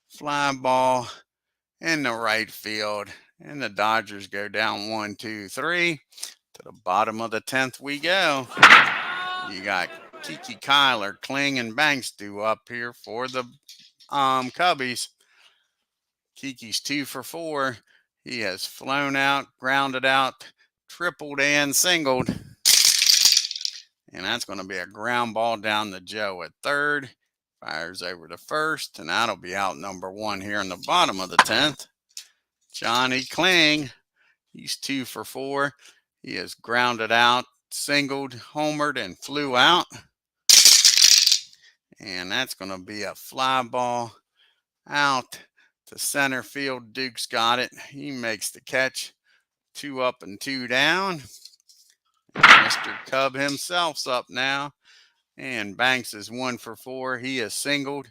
fly ball in the right field. And the Dodgers go down 1, 2, 3. To the bottom of the 10th we go. You got Kiki, Kyler, Kling, and Banks due up here for the Cubbies. Kiki's 2 for 4. He has flown out, grounded out, tripled, and singled. And that's going to be a ground ball down to Joe at third. Fires over to first, and that'll be out number 1 here in the bottom of the 10th. Johnny Kling, he's 2 for 4. He has grounded out, singled, homered, and flew out. And that's going to be a fly ball out to center field. Duke's got it. He makes the catch. 2 up and 2 down. And Mr. Cub himself's up now. And Banks is 1 for 4. He is singled.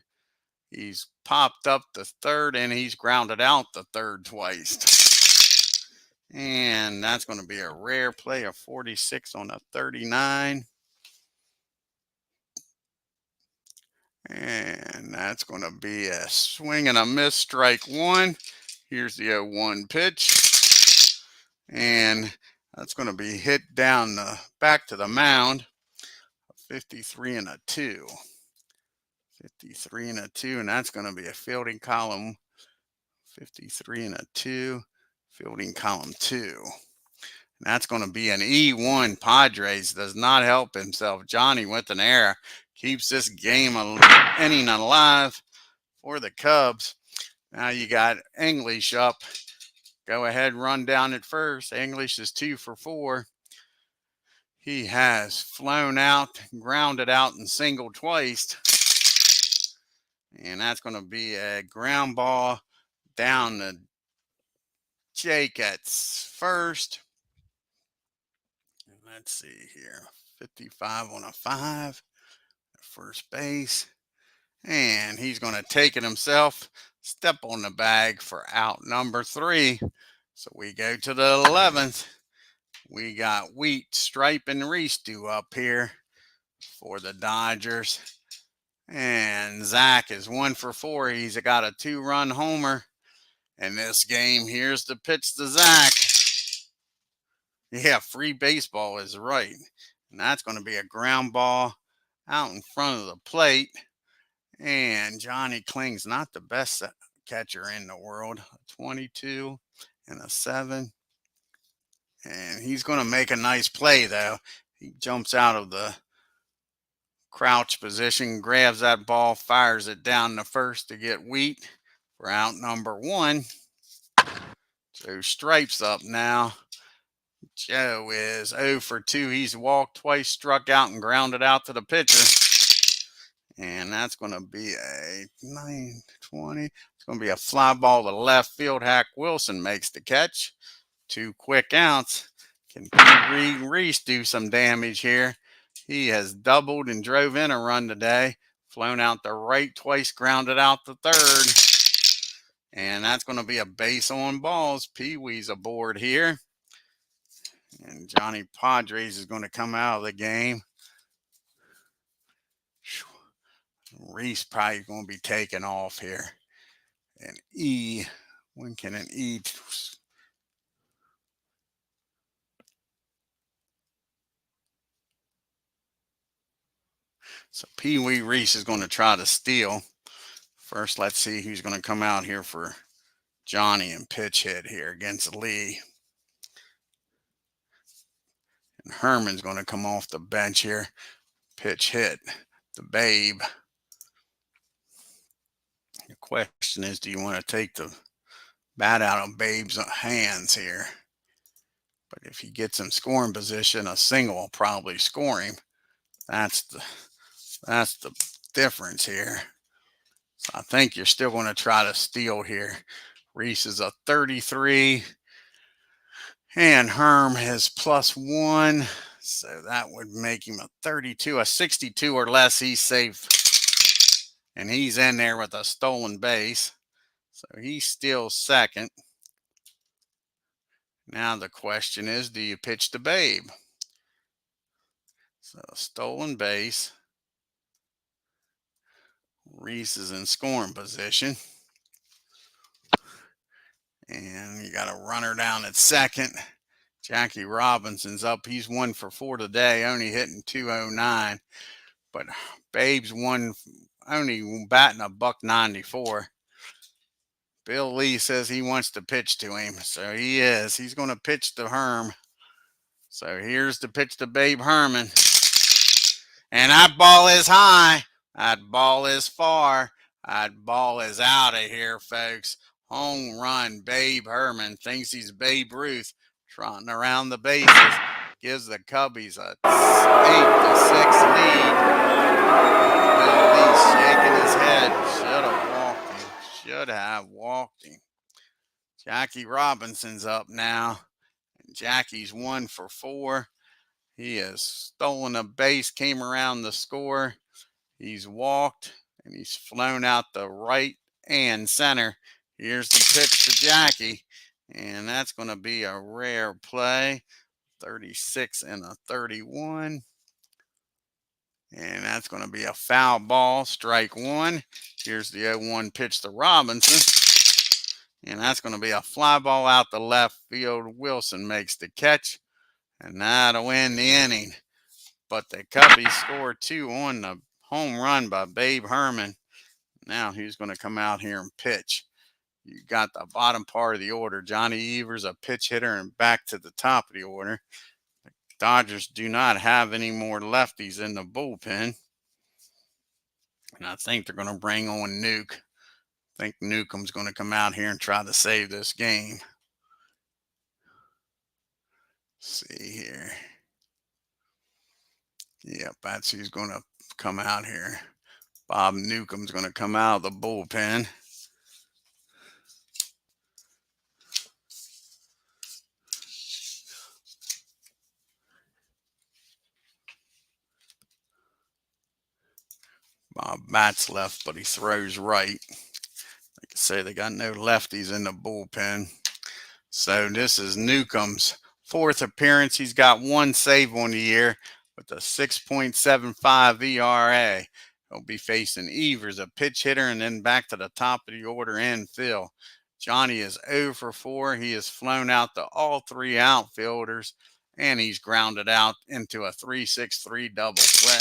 He's popped up the third, and he's grounded out the third twice. And that's going to be a rare play of 46 on a 39. And that's going to be a swing and a miss, strike 1. Here's the 0-1 pitch. And that's going to be hit down the back to the mound. 53 and a 2. 53 and a 2, and that's going to be a fielding column. 53 and a 2, fielding column 2. And that's going to be an E1. Padres does not help himself. Johnny with an error keeps this game inning alive for the Cubs. Now you got English up. Go ahead, run down at first. English is 2 for 4. He has flown out, grounded out, and singled twice. And that's going to be a ground ball down to Jake at first. Let's see here. 55 on a 5. First base. And he's going to take it himself. Step on the bag for out number 3. So we go to the 11th. We got Wheat, Stripe, and Reese due up here for the Dodgers. And Zach is 1 for 4. He's got a 2-run homer in this game. Here's the pitch to Zach. Yeah, free baseball is right. And that's going to be a ground ball out in front of the plate. And Johnny Kling's not the best catcher in the world. A 22 and a 7. And he's going to make a nice play, though. He jumps out of the crouch position, grabs that ball, fires it down the first to get Wheat for out number 1. Joe Stripes up now. Joe is 0 for 2. He's walked twice, struck out, and grounded out to the pitcher. And that's going to be a 9-20. It's going to be a fly ball to left field. Hack Wilson makes the catch. 2 quick outs. Can Pete Reese do some damage here? He has doubled and drove in a run today. Flown out to right twice, grounded out to third. And that's going to be a base on balls. Pee Wee's aboard here. And Johnny Padres is going to come out of the game. Reese probably going to be taken off here. And E, when can an E? So Pee Wee Reese is going to try to steal. First, let's see who's going to come out here for Johnny and pitch hit here against Lee. And Herman's going to come off the bench here. Pitch hit the Babe. The question is, do you want to take the bat out of Babe's hands here? But if he gets in scoring position, a single will probably score him. That's the difference here. So I think you're still going to try to steal here. Reese is a 33. And Herm has +1. So that would make him a 32. A 62 or less, he's safe. And he's in there with a stolen base. So he's still second. Now the question is, do you pitch to Babe? So stolen base. Reese is in scoring position. And you got a runner down at second. Jackie Robinson's up. He's 1 for 4 today, only hitting .209. But Babe's only batting a $194. Bill Lee says he wants to pitch to him. So he is. He's going to pitch to Herm. So here's the pitch to Babe Herman. And that ball is high. That ball is far. That ball is out of here, folks. Home run. Babe Herman thinks he's Babe Ruth, trotting around the bases. Gives the Cubbies a 8-6 lead. Bill Lee's shaking his head. Should have walked him. Jackie Robinson's up now. And Jackie's 1 for 4. He has stolen a base, came around the score. He's walked, and he's flown out the right and center. Here's the pitch to Jackie, and that's going to be a rare play. 36 and a 31. And that's going to be a foul ball, strike 1. Here's the 0-1 pitch to Robinson. And that's going to be a fly ball out the left field. Wilson makes the catch, and that'll win the inning. But the Cubbies score 2 on the home run by Babe Herman. Now who's going to come out here and pitch? You got the bottom part of the order. Johnny Evers, a pitch hitter, and back to the top of the order. The Dodgers do not have any more lefties in the bullpen. And I think they're going to bring on Nuke. I think Newcomb's going to come out here and try to save this game. Let's see here. Betsy's going to come out here. Bob Newcomb's going to come out of the bullpen. Bob bats left, but he throws right. Like I say, they got no lefties in the bullpen. So this is Newcomb's fourth appearance. He's got one save on the year with a 6.75 ERA. He'll be facing Evers, a pitch hitter, and then back to the top of the order in Phil. Johnny is 0 for 4. He has flown out to all three outfielders, and he's grounded out into a 3-6-3 double play.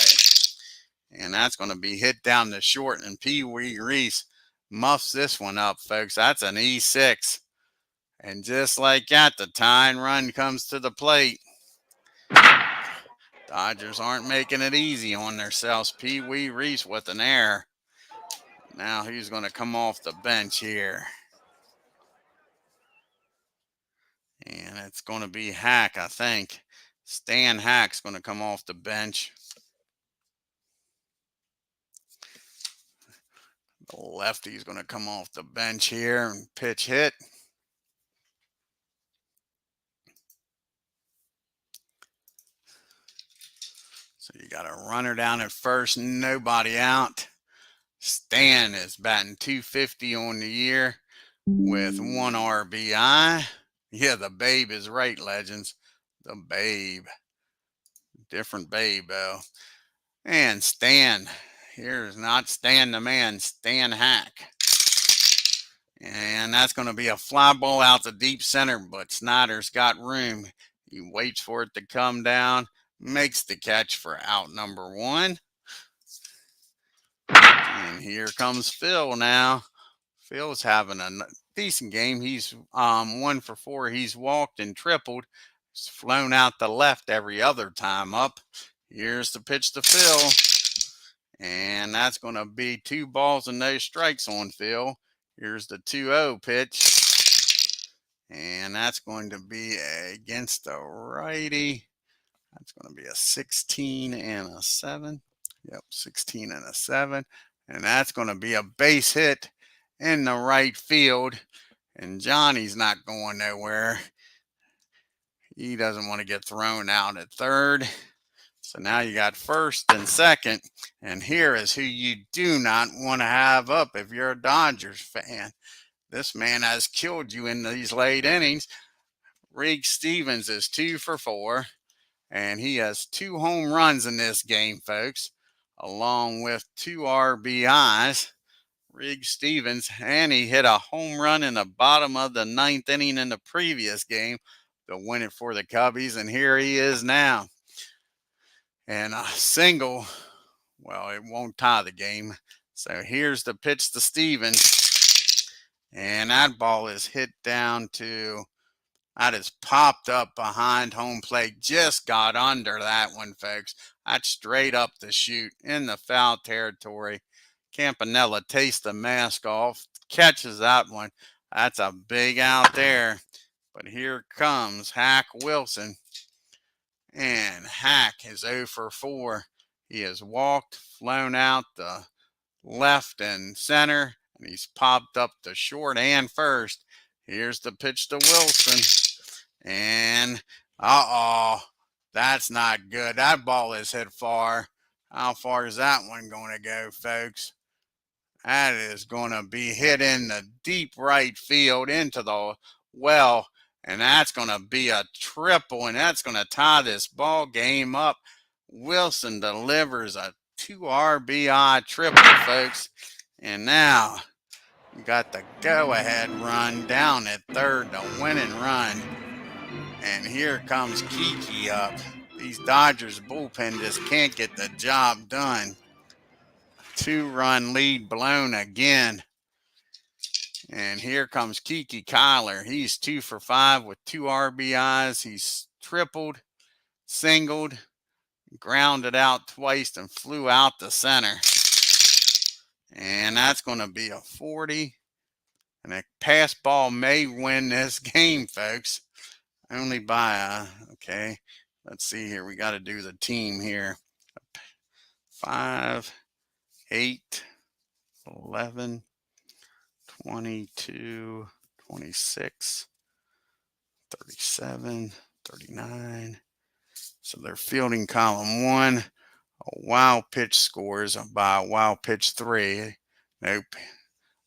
And that's going to be hit down the short, and Pee Wee Reese muffs this one up, folks. That's an E6. And just like that, the tying run comes to the plate. Dodgers aren't making it easy on themselves. Pee Wee Reese with an error. Now he's going to come off the bench here. And it's going to be Hack, I think. Stan Hack's going to come off the bench. The lefty's going to come off the bench here and pitch hit. So you got a runner down at first, nobody out. Stan is batting .250 on the year with 1 RBI. Yeah, the Babe is right, legends. The Babe. Different Babe, though. And Stan. Here's not Stan the man, Stan Hack. And that's going to be a fly ball out to deep center, but Snyder's got room. He waits for it to come down, makes the catch for out number 1. And here comes Phil now. Phil's having a decent game. He's 1 for 4. He's walked and tripled. He's flown out the left every other time up. Here's the pitch to Phil. And that's going to be 2 balls and no strikes on Phil. Here's the 2-0 pitch. And that's going to be against the righty. That's going to be a 16 and a 7. Yep, 16 and a 7. And that's going to be a base hit in the right field. And Johnny's not going nowhere. He doesn't want to get thrown out at third. So now you got first and second. And here is who you do not want to have up if you're a Dodgers fan. This man has killed you in these late innings. Rig Stevens is 2 for 4. And he has 2 home runs in this game, folks, along with 2 RBIs. Rig Stevens, and he hit a home run in the bottom of the 9th inning in the previous game to win it for the Cubbies, and here he is now. And a single, well, it won't tie the game. So here's the pitch to Stevens, and that ball is hit down to, that is popped up behind home plate. Just got under that one, folks. That's straight up the chute in the foul territory. Campanella takes the mask off, catches that one. That's a big out there. But here comes Hack Wilson. And Hack is 0 for 4. He has walked, flown out the left and center, and he's popped up to short and first. Here's the pitch to Wilson. And, that's not good. That ball is hit far. How far is that one going to go, folks? That is going to be hit in the deep right field into the well, and that's going to be a triple, and that's going to tie this ball game up. Wilson delivers a 2 RBI triple, folks, and now you got the go-ahead run down at third, the winning run, and here comes Kiki up. These Dodgers bullpen just can't get the job done. 2-run lead blown again. And here comes Kiki Kyler. He's 2 for 5 with 2 RBIs. He's tripled, singled, grounded out twice, and flew out the center. And that's going to be a 40. And a pass ball may win this game, folks. Only by okay. Let's see here. We got to do the team here. 5, 8, 11, 22, 26, 37, 39. So they're fielding column 1. A wow pitch scores by a wow pitch 3. Nope.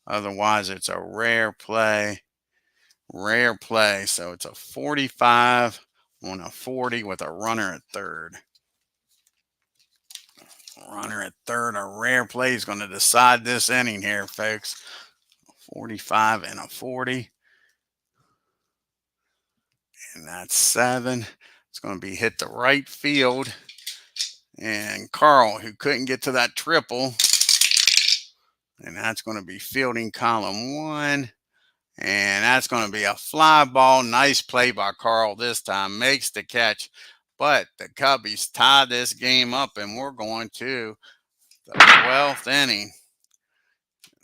Otherwise, it's a rare play. Rare play. So it's a 45 on a 40 with a runner at third. Runner at third. A rare play is going to decide this inning here, folks. 45 and a 40. And that's 7. It's going to be hit to right field. And Carl, who couldn't get to that triple, and that's going to be fielding column 1. And that's going to be a fly ball. Nice play by Carl this time. Makes the catch. But the Cubbies tie this game up, and we're going to the 12th inning.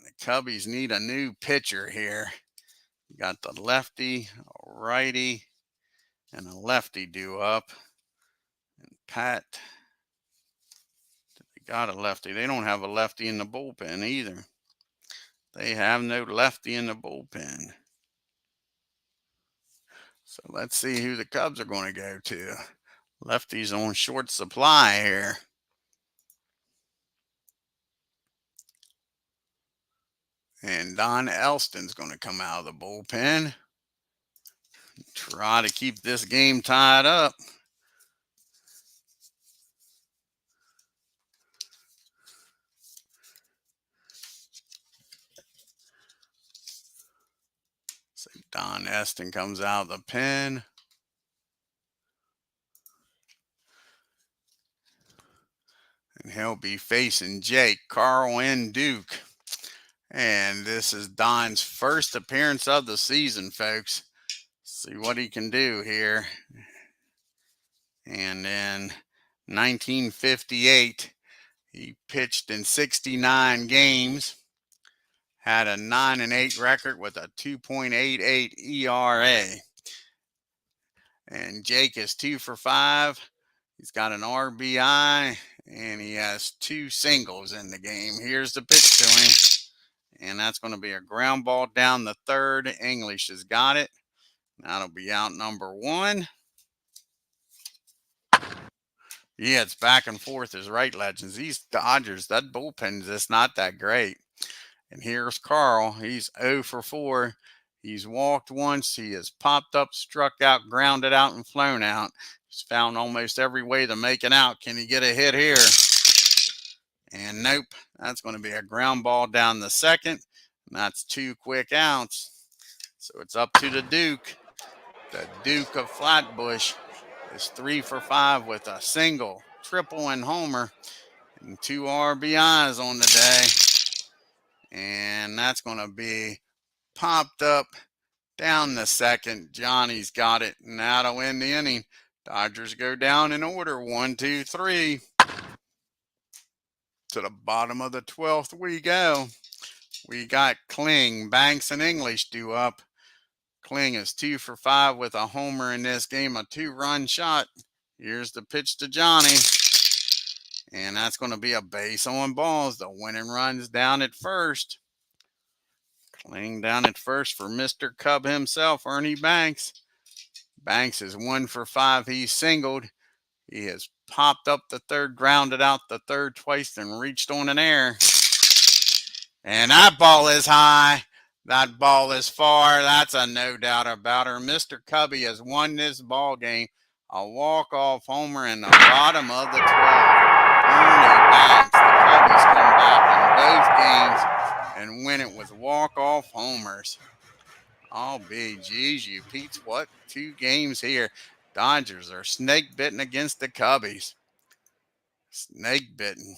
The Cubbies need a new pitcher here. You got the lefty, a righty, and a lefty due up. And Pat, they got a lefty. They don't have a lefty in the bullpen either. They have no lefty in the bullpen. So let's see who the Cubs are going to go to. Lefty's on short supply here. And Don Elston's going to come out of the bullpen. Try to keep this game tied up. So Don Eston comes out of the pen. And he'll be facing Jake, Carl, and Duke. And this is Don's first appearance of the season, folks. See what he can do here. And in 1958, he pitched in 69 games. Had a 9-8 record with a 2.88 ERA. And Jake is 2 for 5. He's got an RBI, and he has 2 singles in the game. Here's the pitch to him. And that's going to be a ground ball down the third. English has got it. That'll be out number 1. Yeah, it's back and forth as right, legends. These Dodgers, that bullpen is just not that great. And here's Carl. He's 0 for 4. He's walked once. He has popped up, struck out, grounded out, and flown out. He's found almost every way to make it out. Can he get a hit here? And nope. That's going to be a ground ball down the second. And that's 2 quick outs. So it's up to the Duke. The Duke of Flatbush is 3 for 5 with a single, triple, and homer. And 2 RBIs on the day. And that's going to be popped up down the second. Johnny's got it, and that'll end the inning. Dodgers go down in order, 1, 2, 3. To the bottom of the 12th we go. We got Kling, Banks, and English due up. Kling is 2 for 5 with a homer in this game, a 2-run shot. Here's the pitch to Johnny. And that's going to be a base on balls. The winning run's down at first. Kling down at first for Mr. Cub himself, Ernie Banks. Banks is 1 for 5. He's singled. He has popped up the third, grounded out the third twice, and reached on an air. And that ball is high. That ball is far. That's a no doubt about her. Mr. Cubby has won this ball game. A walk-off homer in the bottom of the 12th. Ernie Banks. The Cubbies come back in both games and win it with walk-off homers. Oh, geez, you Pete's what? 2 games here. Dodgers are snake bitten against the Cubbies. Snake bitten.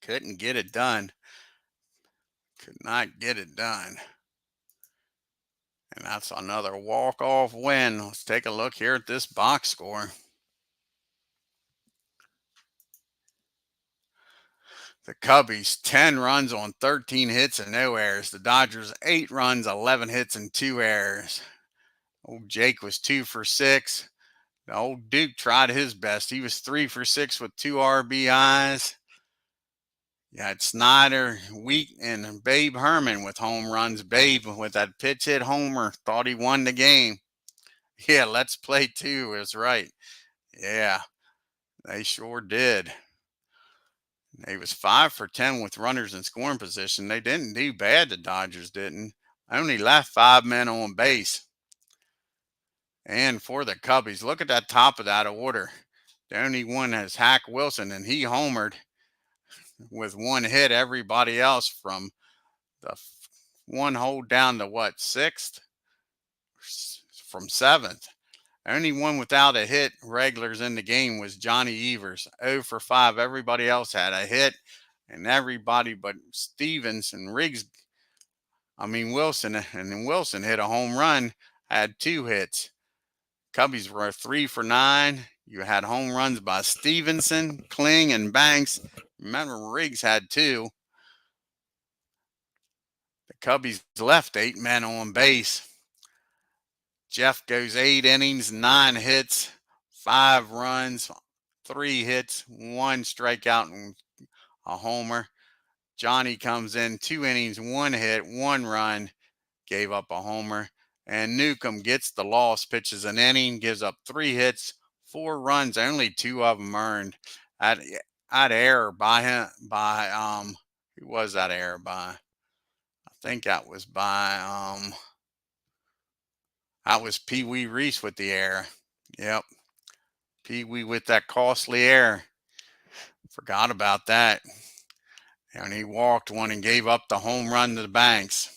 Couldn't get it done. Could not get it done. And that's another walk-off win. Let's take a look here at this box score. The Cubbies, 10 runs on 13 hits and no errors. The Dodgers, 8 runs, 11 hits and 2 errors. Old Jake was 2 for 6. The old Duke tried his best. He was 3 for 6 with 2 RBIs. You had Snyder, Wheat, and Babe Herman with home runs. Babe with that pitch hit homer thought he won the game. Yeah, let's play two is right. Yeah, they sure did. They was 5 for 10 with runners in scoring position. They didn't do bad, the Dodgers didn't. Only left 5 men on base. And for the Cubbies, look at that top of that order. The only one is Hack Wilson, and he homered with 1 hit. Everybody else from the 1 hole down to what, 6th? From 7th. Only one without a hit regulars in the game was Johnny Evers, 0 for 5. Everybody else had a hit, and everybody but Stevens and Wilson hit a home run, had 2 hits. Cubbies were 3 for 9. You had home runs by Stevenson, Kling, and Banks. Remember, Riggs had 2. The Cubbies left 8 men on base. Jeff goes 8 innings, 9 hits, 5 runs, 3 hits, 1 strikeout, and a homer. Johnny comes in 2 innings, 1 hit, 1 run, gave up a homer. And Newcomb gets the loss, pitches an inning, gives up 3 hits, 4 runs, only 2 of them earned. That error by him, who was that error by? I think that was Pee Wee Reese with the error. Yep. Pee Wee with that costly error. Forgot about that. And he walked one and gave up the home run to the Banks.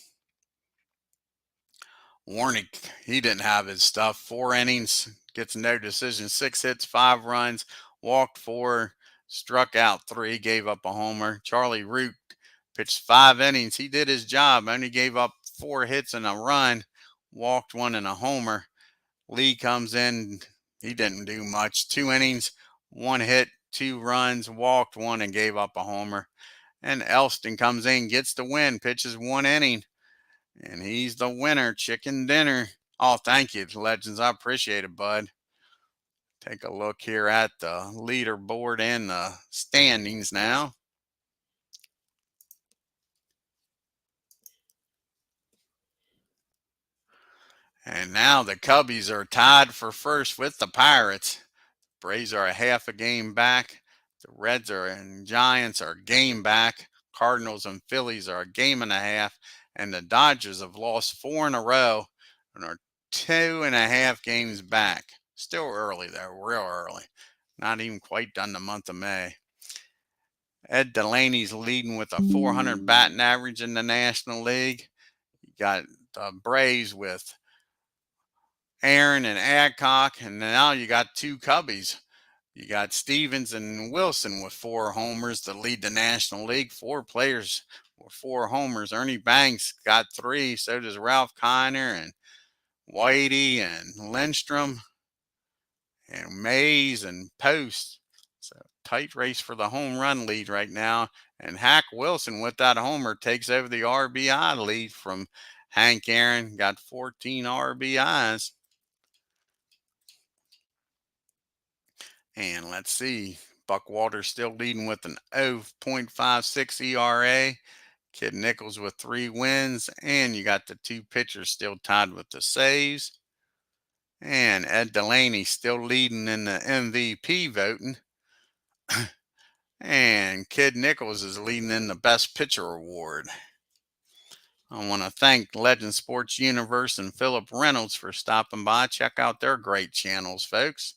Warneke, he didn't have his stuff. 4 innings, gets no decision, 6 hits, 5 runs, walked 4, struck out 3, gave up a homer. Charlie Root pitched 5 innings. He did his job, only gave up 4 hits and a run, walked 1 and a homer. Lee comes in, he didn't do much. 2 innings, 1 hit, 2 runs, walked 1 and gave up a homer. And Elston comes in, gets the win, pitches 1 inning. And he's the winner, chicken dinner. Oh, thank you, Legends. I appreciate it, bud. Take a look here at the leaderboard and the standings now. And now the Cubbies are tied for first with the Pirates. Braves are a half a game back. The Reds and Giants are a game back. Cardinals and Phillies are a game and a half. And the Dodgers have lost 4 in a row and are 2.5 games back. Still early though, real early. Not even quite done the month of May. Ed Delaney's leading with a 400 batting average in the National League. You got the Braves with Aaron and Adcock, and now you got 2 Cubbies. You got Stevens and Wilson with 4 homers to lead the National League. 4 players with 4 homers. Ernie Banks got 3. So does Ralph Kiner and Whitey and Lindstrom and Mays and Post. So tight race for the home run lead right now. And Hack Wilson with that homer takes over the RBI lead from Hank Aaron. Got 14 RBIs. And let's see, Buck Walters still leading with an 0.56 ERA. Kid Nichols with 3 wins. And you got the 2 pitchers still tied with the saves. And Ed Delaney still leading in the MVP voting. And Kid Nichols is leading in the Best Pitcher Award. I want to thank Legend Sports Universe and Philip Reynolds for stopping by. Check out their great channels, folks.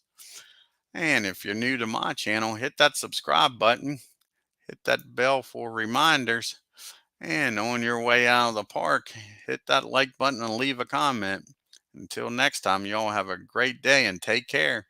And if you're new to my channel, hit that subscribe button. Hit that bell for reminders. And on your way out of the park, hit that like button and leave a comment. Until next time, y'all have a great day and take care.